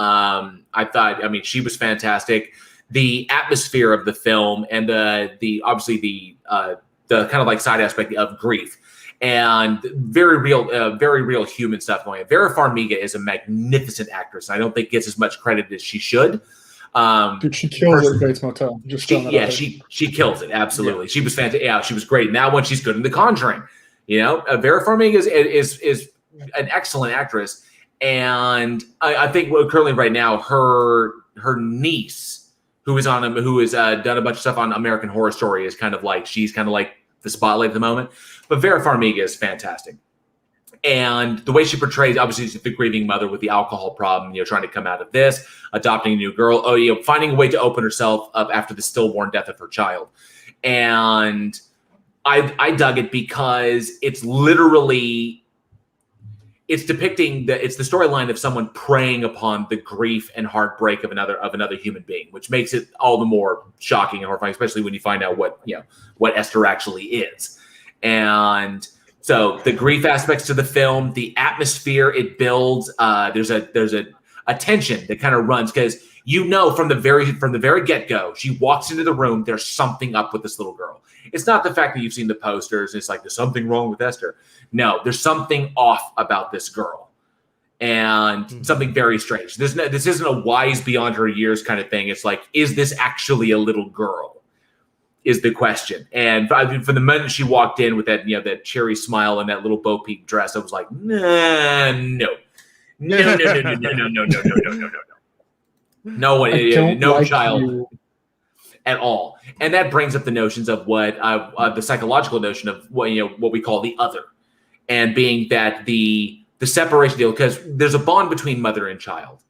She was fantastic. The atmosphere of the film and the kind of like side aspect of grief and very real human stuff going on. Vera Farmiga is a magnificent actress. I don't think gets as much credit as she should. Dude, she kills it at Bates Motel. She kills it. Absolutely. Yeah. She was fantastic. Yeah, she was great. Now when she's good in The Conjuring, Vera Farmiga is an excellent actress. And I think currently right now, her niece, who has done a bunch of stuff on American Horror Story, is kind of like the spotlight at the moment. But Vera Farmiga is fantastic. And the way she portrays, obviously, the grieving mother with the alcohol problem, trying to come out of this, adopting a new girl, finding a way to open herself up after the stillborn death of her child. And I dug it because it's depicting the storyline of someone preying upon the grief and heartbreak of another human being, which makes it all the more shocking and horrifying, especially when you find out what Esther actually is. And so the grief aspects to the film, the atmosphere it builds, there's a tension that kind of runs because from the very get-go, she walks into the room, there's something up with this little girl. It's not the fact that you've seen the posters, it's like there's something wrong with Esther. No, there's something off about this girl. And something very strange. This isn't a wise beyond her years kind of thing. It's like, is this actually a little girl? Is the question. And from the moment she walked in with that, that cherry smile and that little Bo Peep dress, I was like, no child at all. And that brings up the notions of what the psychological notion of what we call the other, and being that the separation deal, because there's a bond between mother and child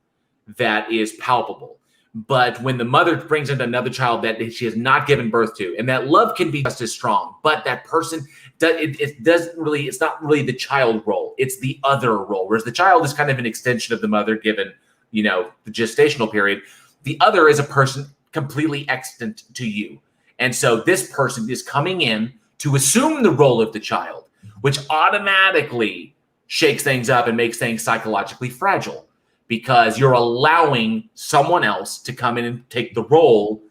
that is palpable. But when the mother brings in another child that she has not given birth to, and that love can be just as strong, but that person, it's not really the child role, it's the other role. Whereas the child is kind of an extension of the mother given, the gestational period. The other is a person completely extant to you. And so this person is coming in to assume the role of the child, which automatically shakes things up and makes things psychologically fragile. Because you're allowing someone else to come in and take the role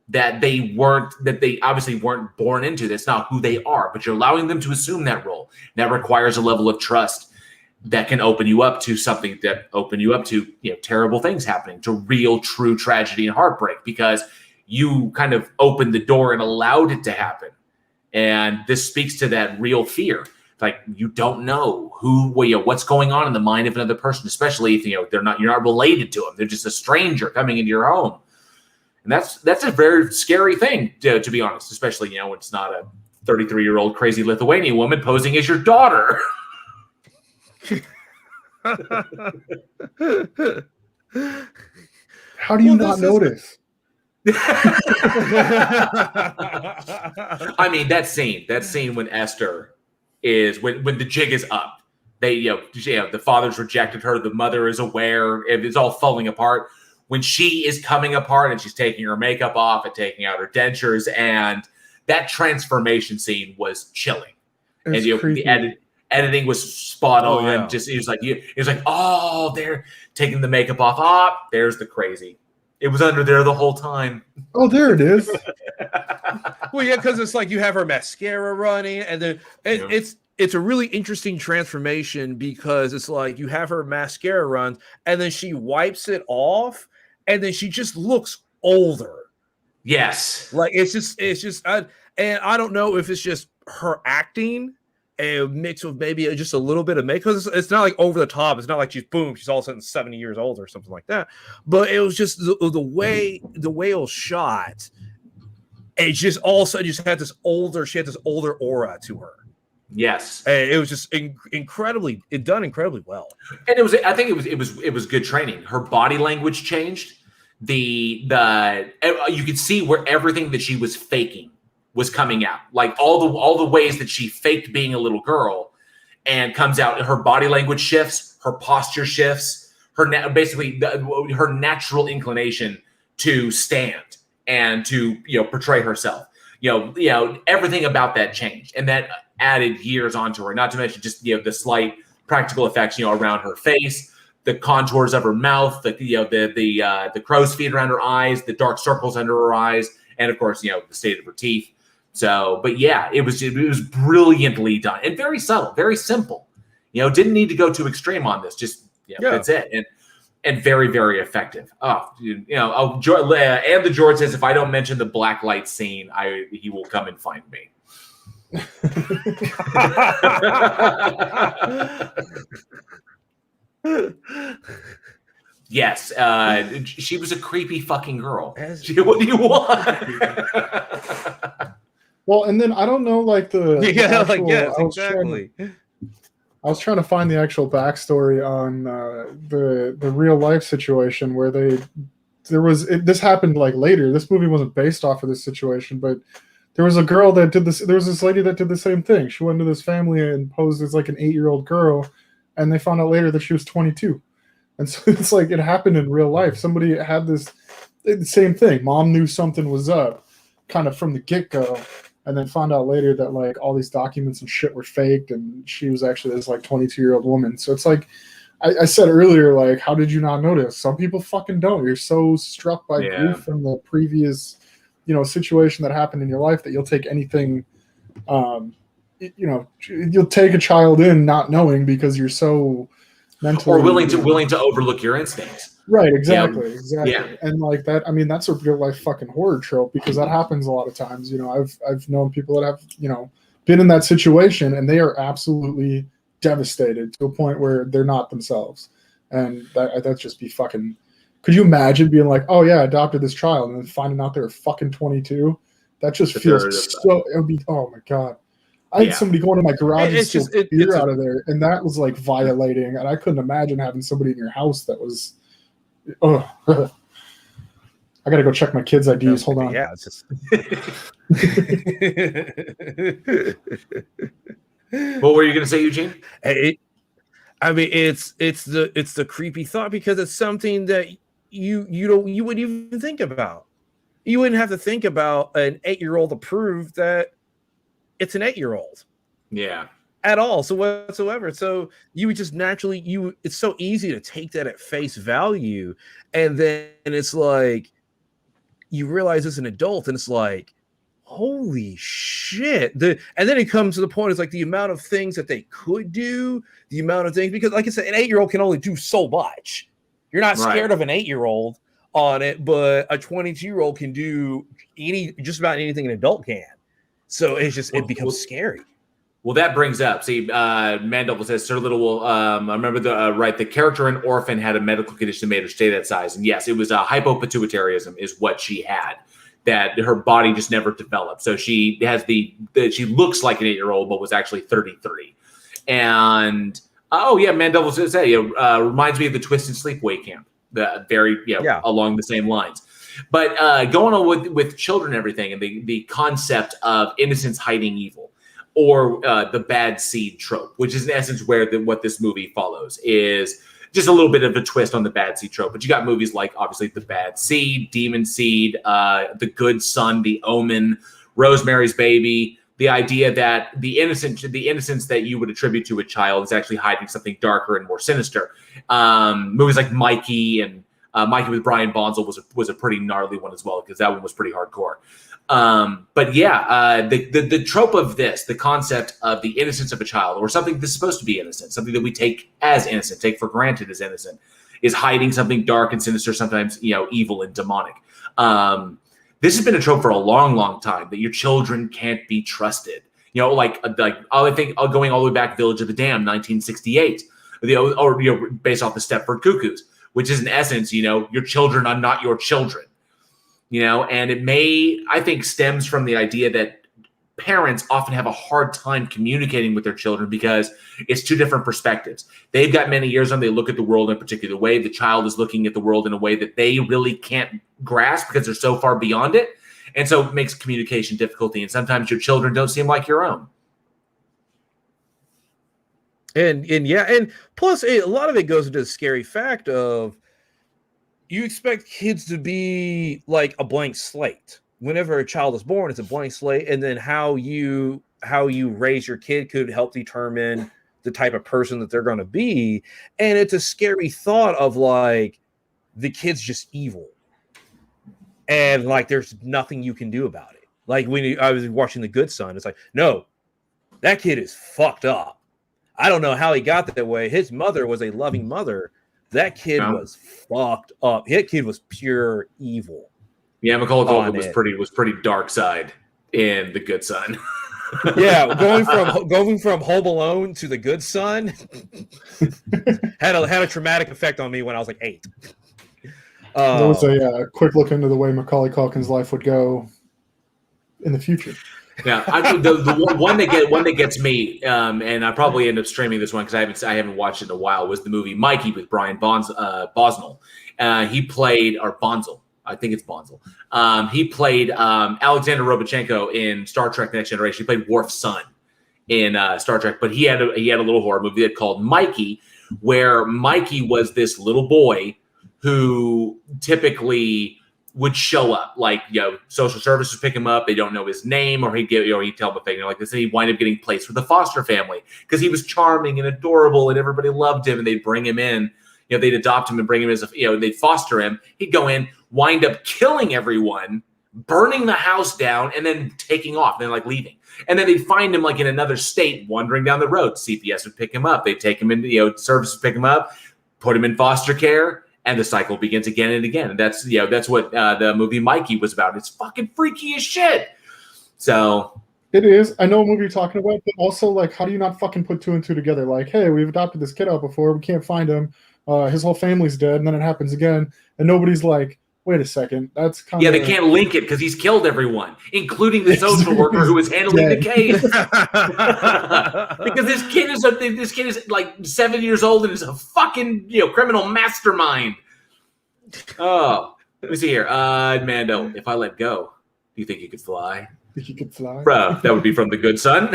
that they obviously weren't born into. That's not who they are, but you're allowing them to assume that role. That requires a level of trust that can open you up to something that open you up to, terrible things happening, to real, true tragedy and heartbreak, because you kind of opened the door and allowed it to happen. And this speaks to that real fear. Like, you don't know what's going on in the mind of another person, especially if you're not related to them. They're just a stranger coming into your home, and that's a very scary thing to be honest. Especially when it's not a 33-year-old crazy Lithuanian woman posing as your daughter. How do you not notice? I mean, that scene when Esther is when the jig is up. The father's rejected her. The mother is aware. It's all falling apart. When she is coming apart and she's taking her makeup off and taking out her dentures, and that transformation scene was chilling. And the editing was spot on. Yeah. It was like, oh, they're taking the makeup off. Ah, there's the crazy. It was under there the whole time. Oh, there it is. Well, yeah, because it's like you have her mascara running, and then it's a really interesting transformation because it's like you have her mascara run, and then she wipes it off, and then she just looks older. Yes, like it's just, and I don't know if it's just her acting. A mix with maybe just a little bit of makeup. It's not like over the top. It's not like she's all of a sudden 70 years old or something like that. But it was just the way it was shot. It just all of a sudden just had this older. She had this older aura to her. Yes, and it was just incredibly well. And I think it was good training. Her body language changed. You could see where everything that she was faking was coming out, like all the ways that she faked being a little girl, and comes out. Her body language shifts, her posture shifts, her natural inclination to stand and to portray herself. Everything about that changed, and that added years onto her. Not to mention just the slight practical effects around her face, the contours of her mouth, the crow's feet around her eyes, the dark circles under her eyes, and of course the state of her teeth. So, but yeah, it was brilliantly done and very subtle, very simple. Didn't need to go too extreme on this. Just that's it, and very, very effective. Oh, and the George says, if I don't mention the black light scene, he will come and find me. Yes, she was a creepy fucking girl. What do you want? Well, and then I don't know, like exactly. I was trying to find the actual backstory on the real life situation where this happened like later. This movie wasn't based off of this situation, but there was a girl that did this. There was this lady that did the same thing. She went into this family and posed as like an 8-year-old girl, and they found out later that she was 22. And so it's like it happened in real life. Somebody had the same thing. Mom knew something was up kind of from the get-go, and then found out later that like all these documents and shit were faked, and she was actually this like 22-year-old woman. So it's like I said earlier, like, how did you not notice? Some people fucking don't. You're so struck by grief from the previous, situation that happened in your life that you'll take anything, you'll take a child in not knowing because you're so mentally willing to overlook your instincts. Right, exactly. Yeah. And like that, I mean, that's a real life fucking horror trope because that happens a lot of times. I've known people that have, been in that situation and they are absolutely devastated to a point where they're not themselves. And that'd just be fucking, could you imagine being like, oh yeah, I adopted this child and then finding out they're fucking 22? That just feels so, it would be, oh my God. I had somebody going to my garage and steal beer out of there, and that was like violating, and I couldn't imagine having somebody in your house that was, oh. I got to go check my kids' IDs. Hold on. Yeah, it's just. What were you going to say, Eugene? It's the creepy thought because it's something that you wouldn't even think about. You wouldn't have to think about an 8-year-old to prove that it's an 8-year-old. Yeah. At all, so whatsoever. So you would just naturally it's so easy to take that at face value, and then it's like you realize as an adult, and it's like, holy shit. And then it comes to the point, it's like the amount of things that they could do, the amount of things, because like I said, an 8-year-old can only do so much. You're not scared of an 8-year-old on it, but a 22-year-old can do just about anything an adult can. So it's just it becomes scary. Well, that brings up. See, Mandel says Sir Little will. I remember the character in Orphan had a medical condition that made her stay that size, and yes, it was hypopituitarism is what she had. That her body just never developed. So she has she looks like an 8-year-old, but was actually 33. And Mandel says, "Hey, reminds me of the Twisted Sleepaway Camp. Along the same lines." But going on with children and everything, and the concept of innocence hiding evil, or the bad seed trope, which is in essence what this movie follows, is just a little bit of a twist on the bad seed trope. But you got movies like, obviously, The Bad Seed, Demon Seed, The Good Son, The Omen, Rosemary's Baby. The idea that the innocence that you would attribute to a child is actually hiding something darker and more sinister. Movies like Mikey and Mikey with Brian Bonsall was a pretty gnarly one as well, because that one was pretty hardcore. But yeah, the trope of this, the concept of the innocence of a child, or something that's supposed to be innocent, something that we take as innocent, take for granted as innocent, is hiding something dark and sinister, sometimes evil and demonic. This has been a trope for a long, long time, that your children can't be trusted. Like I think going all the way back, Village of the Damned, 1968, or based off the Stepford Cuckoos, which is in essence, your children are not your children. And it I think stems from the idea that parents often have a hard time communicating with their children because it's two different perspectives. They've got many years on, they look at the world in a particular way. The child is looking at the world in a way that they really can't grasp because they're so far beyond it. And so it makes communication difficulty. And sometimes your children don't seem like your own. And plus a lot of it goes into the scary fact of, you expect kids to be like a blank slate. Whenever a child is born, it's a blank slate, and then how you raise your kid could help determine the type of person that they're going to be. And it's a scary thought of like, the kid's just evil, and like there's nothing you can do about it. Like when I was watching The Good Son, it's like, no, that kid is fucked up. I don't know how he got that way. His mother was a loving mother. That kid was fucked up. That kid was pure evil. Yeah, Macaulay Culkin was pretty dark side in The Good Son. Yeah, going from Home Alone to The Good Son had a traumatic effect on me when I was like 8. There was a quick look into the way Macaulay Culkin's life would go in the future. Yeah, the one that gets me, and I probably end up streaming this one because I haven't watched it in a while, was the movie Mikey with Brian Bosnell. He played, or Bonzel, I think it's Bonzel. He played Alexander Robotchenko in Star Trek: Next Generation. He played Worf's son in Star Trek, but he had a little horror movie called Mikey, where Mikey was this little boy who typically would show up, like, social services pick him up, they don't know his name, or he'd tell them a thing like this, and he'd wind up getting placed with a foster family because he was charming and adorable and everybody loved him, and they'd bring him in, they'd adopt him and bring him as they'd foster him. He'd go in, wind up killing everyone, burning the house down, and then taking off, and then like leaving. And then they'd find him like in another state, wandering down the road. CPS would pick him up. They'd take him into, services pick him up, put him in foster care, and the cycle begins again and again. And that's what the movie Mikey was about. It's fucking freaky as shit. So it is. I know what movie you're talking about, but also, like, how do you not fucking put 2 and 2 together? Like, hey, we've adopted this kid out before, we can't find him. His whole family's dead, and then it happens again, and nobody's like, wait a second, that's kind of... Yeah, they can't link it because he's killed everyone, including the social worker who was handling the case. Because this kid is like 7 years old and is a fucking criminal mastermind. Oh, let me see here. Mando, if I let go, do you think you could fly? Think you could fly? Bro, that would be from The Good Son.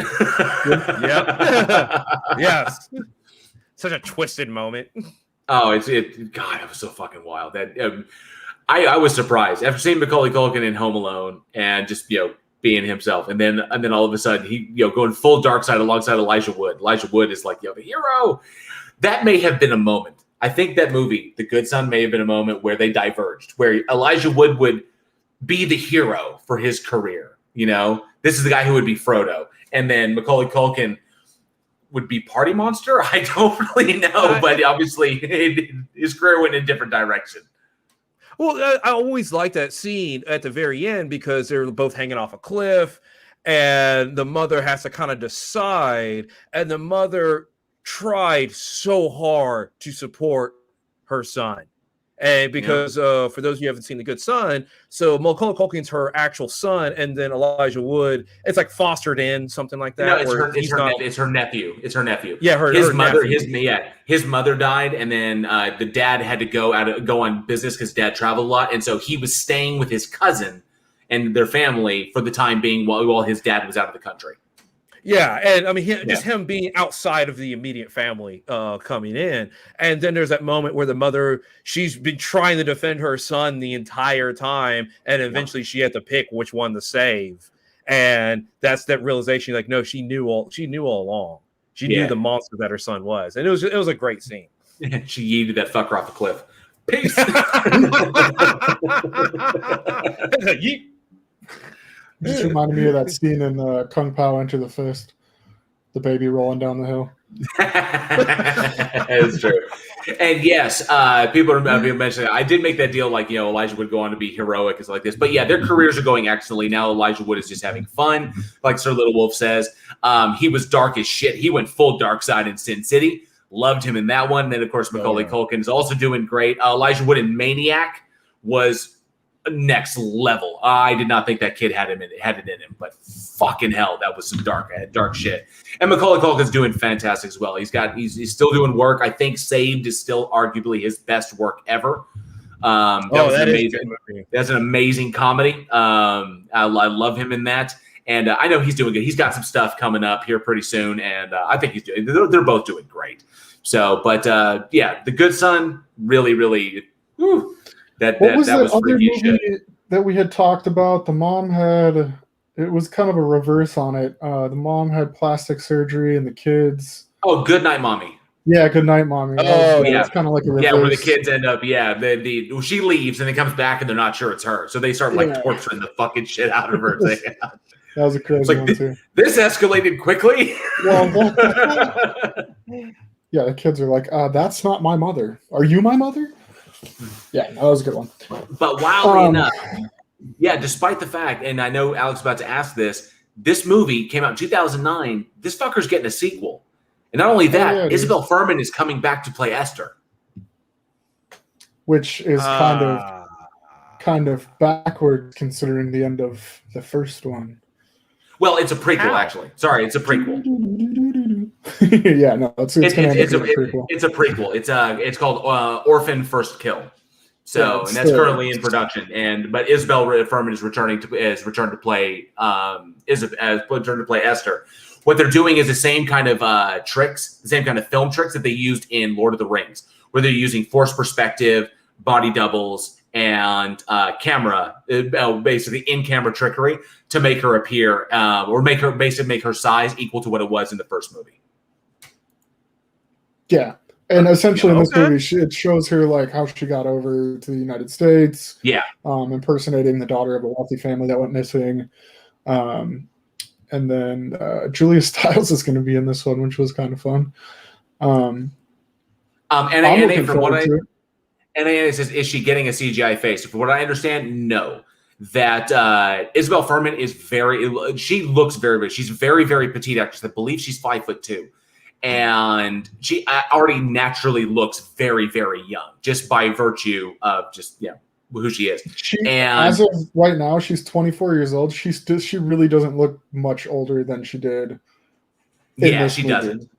Yep. Yes. Such a twisted moment. Oh, God, it was so fucking wild. That I was surprised after seeing Macaulay Culkin in Home Alone and just being himself, and then all of a sudden he going full dark side alongside Elijah Wood. Elijah Wood is like the hero. That may have been a moment. I think that movie, The Good Son, may have been a moment where they diverged, where Elijah Wood would be the hero for his career. This is the guy who would be Frodo, and then Macaulay Culkin would be Party Monster. I don't really know, but obviously his career went in a different direction. Well, I always like that scene at the very end because they're both hanging off a cliff, and the mother has to kind of decide, and the mother tried so hard to support her son. And because for those of you who haven't seen The Good Son, so Macaulay Culkin's her actual son, and then Elijah Wood, it's like fostered in, something like that. No, it's her nephew. It's her nephew. Yeah, his mother. Nephew. His mother died, and then the dad had to go on business because dad traveled a lot, and so he was staying with his cousin and their family for the time being while his dad was out of the country. Yeah, and I mean, just him being outside of the immediate family coming in. And then there's that moment where the mother, she's been trying to defend her son the entire time, and eventually she had to pick which one to save. And that's that realization, like, no, she knew all along. She knew the monster that her son was. And it was a great scene. She yeeted that fucker off the cliff. Peace. Just reminded me of that scene in Kung Pao Enter the Fist. The baby rolling down the hill. It's true. And yes, people are mentioning, I did make that deal like, Elijah Wood go on to be heroic and stuff like this. But yeah, their careers are going excellently. Now Elijah Wood is just having fun. Like Sir Little Wolf says, he was dark as shit. He went full dark side in Sin City. Loved him in that one. And then, of course, Macaulay Culkin is also doing great. Elijah Wood in Maniac was next level. I did not think that kid had it in him, but fucking hell, that was some dark shit. And Macaulay Culkin's doing fantastic as well. He's still doing work. I think Saved is still arguably his best work ever. That was amazing. That's an amazing comedy. I love him in that. And I know he's doing good. He's got some stuff coming up here pretty soon, and I think they're both doing great. So, but yeah, The Good Son really, really. Whew, that was other movie shit that we had talked about? The mom had. It was kind of a reverse on it. The mom had plastic surgery, and the kids. Oh, Good Night, Mommy. Yeah, Good Night, Mommy. Yeah, it's kind of like a reverse. Yeah, where the kids end up. Yeah, she leaves and then comes back and they're not sure it's her, so they start torturing the fucking shit out of her. That was a crazy one too. This escalated quickly. Well, yeah, the kids are like, "That's not my mother. Are you my mother?" Yeah, that was a good one. But wildly enough, yeah, despite the fact, and I know Alex is about to ask this movie came out in 2009. This fucker's getting a sequel. And not only that, Isabel Fuhrman is coming back to play Esther. Which is kind of backward considering the end of the first one. Well, it's a prequel, actually. Sorry, it's a prequel. Yeah, no, it's a prequel. It's a prequel. It's called Orphan First Kill. So, and that's currently in production. But Isabel Fuhrman is returned to play Esther. What they're doing is the same kind of tricks, the same kind of film tricks that they used in Lord of the Rings, where they're using forced perspective, body doubles, and camera, basically in-camera trickery to make her appear, or make her size equal to what it was in the first movie. Yeah, and essentially in this movie, it shows her like how she got over to the United States. Yeah, impersonating the daughter of a wealthy family that went missing. And then Julia Stiles is going to be in this one, which was kind of fun. Anna says, is she getting a CGI face? From what I understand, no. That Isabel Fuhrman she looks very big. She's a very, very petite actress. I believe she's 5'2". And she already naturally looks very, very young, just by virtue of who she is. As of right now, she's 24 years old. She really doesn't look much older than she did. She doesn't.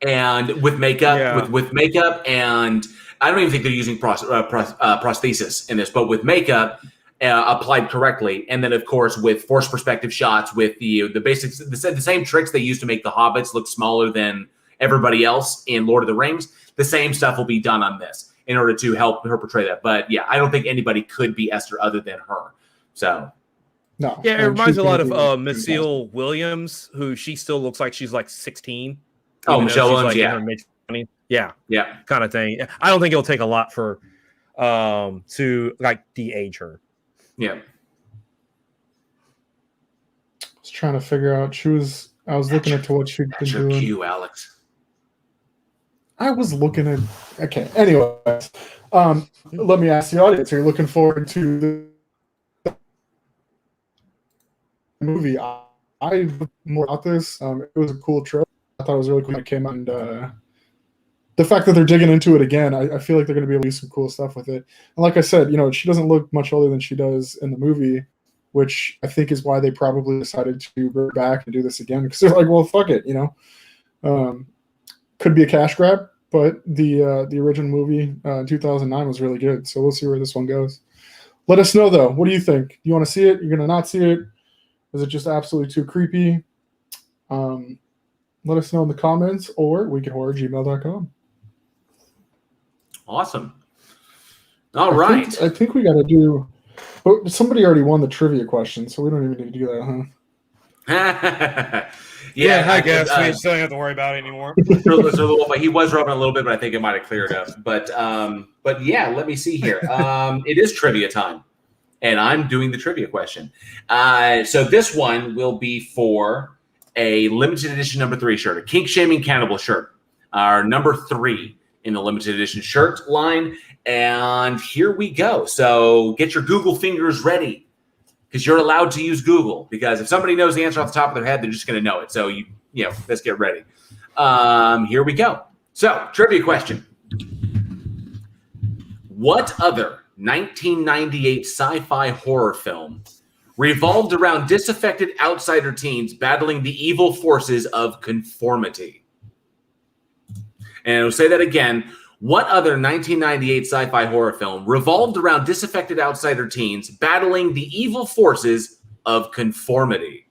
And with makeup, with makeup, and I don't even think they're using prosthesis in this, but with makeup applied correctly, and then of course with forced perspective shots, with the basics, the same tricks they used to make the hobbits look smaller than everybody else in Lord of the Rings. The same stuff will be done on this, in order to help her portray that. But yeah, I don't think anybody could be Esther other than her. So, no. Yeah, it reminds me a lot of Michelle Williams, who she still looks like she's like 16. Oh, Michelle Williams, in her mid-20s. Yeah, kind of thing. I don't think it'll take a lot for to like de-age her. Yeah. I was trying to figure out. I was looking into what she'd been doing. Cue, Alex. I was looking at. Okay. Anyways, let me ask the audience: are you looking forward to the movie? I more about this. It was a cool trip. I thought it was really cool when it came out, and the fact that they're digging into it again, I feel like they're going to be able to do some cool stuff with it. And like I said, she doesn't look much older than she does in the movie, which I think is why they probably decided to bring back and do this again, because they're like, well, fuck it, Could be a cash grab, but the original movie, 2009, was really good. So we'll see where this one goes. Let us know, though. What do you think? Do you want to see it? You're going to not see it? Is it just absolutely too creepy? Let us know in the comments or weekinhorror@gmail.com. Awesome. All right. I think we got to do... But somebody already won the trivia question, so we don't even need to do that, huh? I guess we still don't have to worry about it anymore. He was rubbing a little bit, but I think it might have cleared up. But But yeah, let me see here. It is trivia time, and I'm doing the trivia question. So this one will be for a limited edition number 3 shirt, a Kink Shaming Cannibal shirt, our number 3 in the limited edition shirt line. And here we go. So get your Google fingers ready, because you're allowed to use Google, because if somebody knows the answer off the top of their head, they're just going to know it. So, let's get ready. Here we go. So, trivia question. What other 1998 sci-fi horror film revolved around disaffected outsider teens battling the evil forces of conformity? And I'll say that again. What other 1998 sci-fi horror film revolved around disaffected outsider teens battling the evil forces of conformity?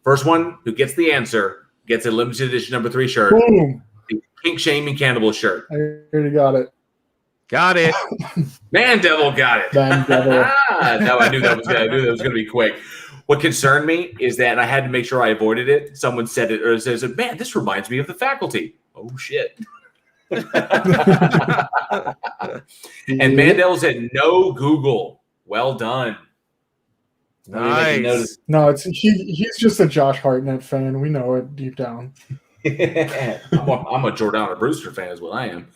First one who gets the answer gets a limited edition number 3 shirt. Boom. The Kink Shaming Cannibal shirt. I already got it. Got it. Man Devil got it. Man Devil. No, I knew that was going to be quick. What concerned me is that, and I had to make sure I avoided it, someone said it, or says, man, this reminds me of The Faculty. Oh, shit. And Mandel said, no Google. Well done. Nice. No, he's just a Josh Hartnett fan. We know it deep down. I'm a Jordana Brewster fan is what I am.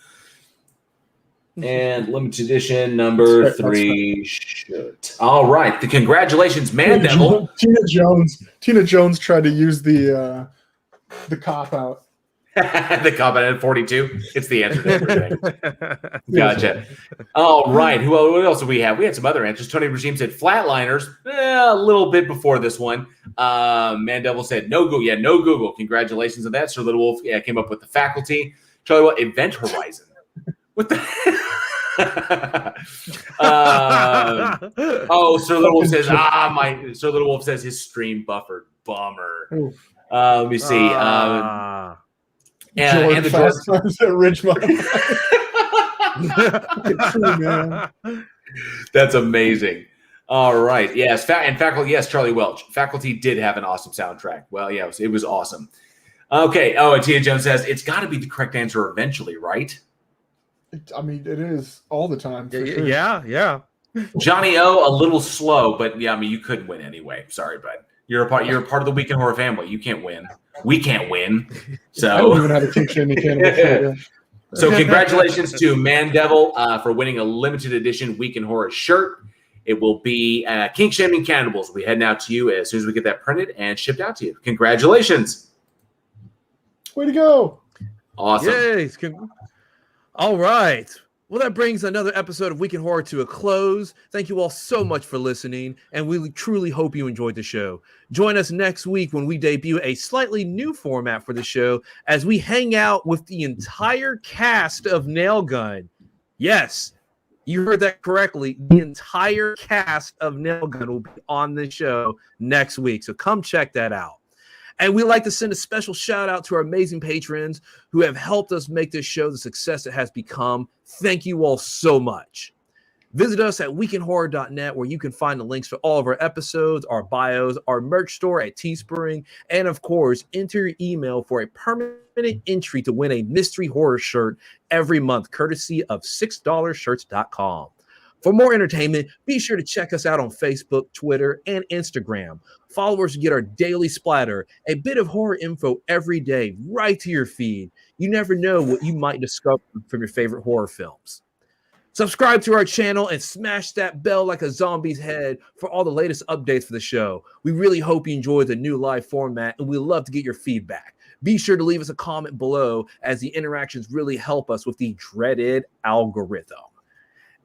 And limited edition number 3 shirt. All right. The congratulations, Mandevil. Tina Jones tried to use the cop out. The cop out at 42. It's the answer to everything. Gotcha. All right. What else do we have? We had some other answers. Tony Regime said Flatliners. A little bit before this one. Mandevil said no Google. Yeah, no Google. Congratulations on that. Sir Little Wolf came up with The Faculty. Charlie, what? Event Horizon. What the? Sir Little Wolf says, Sir Little Wolf says his stream buffered. Bummer. Let me see. And the Fast Times at Ridgemont. True, man. That's amazing. All right. Yes. Faculty. Yes. Charlie Welch. Faculty did have an awesome soundtrack. Well, yeah, it was awesome. Okay. Oh, and Tia Jones says it's got to be the correct answer eventually, right? I mean, it is all the time. For sure. Yeah. Johnny O, a little slow, but yeah, I mean, you couldn't win anyway. Sorry, bud. You're a part of the Weekend Horror family. You can't win. We can't win. So I don't even have a Kink Shaming Cannibal shirt. So congratulations to Mandevil for winning a limited edition Weekend Horror shirt. It will be Kink Shaming Cannibals. We'll be heading out to you as soon as we get that printed and shipped out to you. Congratulations. Way to go. Awesome. Yay. All right. Well, that brings another episode of Weekend Horror to a close. Thank you all so much for listening, and we truly hope you enjoyed the show. Join us next week when we debut a slightly new format for the show as we hang out with the entire cast of Nail Gun. Yes, you heard that correctly. The entire cast of Nail Gun will be on the show next week, so come check that out. And we'd like to send a special shout out to our amazing patrons who have helped us make this show the success it has become. Thank you all so much. Visit us at weekinhorror.net, where you can find the links for all of our episodes, our bios, our merch store at Teespring, and of course, enter your email for a permanent entry to win a mystery horror shirt every month, courtesy of $6shirts.com. For more entertainment, be sure to check us out on Facebook, Twitter, and Instagram. Followers get our daily splatter, a bit of horror info every day, right to your feed. You never know what you might discover from your favorite horror films. Subscribe to our channel and smash that bell like a zombie's head for all the latest updates for the show. We really hope you enjoyed the new live format, and we'd love to get your feedback. Be sure to leave us a comment below, as the interactions really help us with the dreaded algorithm.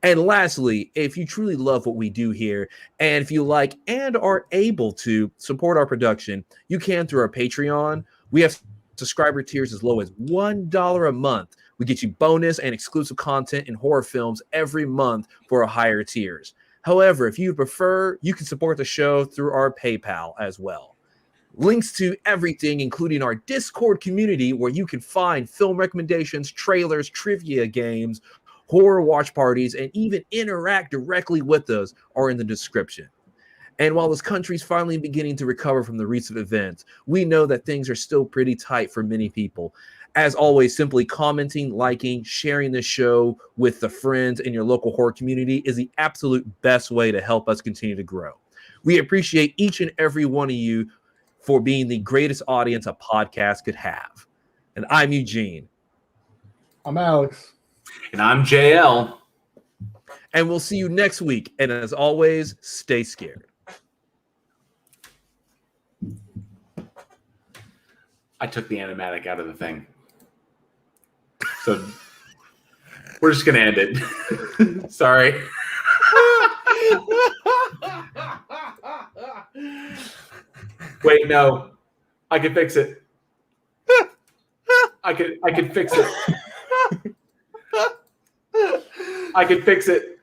And lastly, if you truly love what we do here, and if you like and are able to support our production, you can through our Patreon. We have subscriber tiers as low as $1 a month. We get you bonus and exclusive content in horror films every month for our higher tiers. However, if you prefer, you can support the show through our PayPal as well. Links to everything, including our Discord community, where you can find film recommendations, trailers, trivia games, horror watch parties, and even interact directly with us, are in the description. And while this country is finally beginning to recover from the recent events, we know that things are still pretty tight for many people. As always, simply commenting, liking, sharing this show with the friends in your local horror community is the absolute best way to help us continue to grow. We appreciate each and every one of you for being the greatest audience a podcast could have. And I'm Eugene. I'm Alex. And I'm JL. And we'll see you next week. And as always, stay scared. I took the animatic out of the thing. So we're just going to end it. Sorry. Wait, no. I can fix it. I can fix it. I can fix it.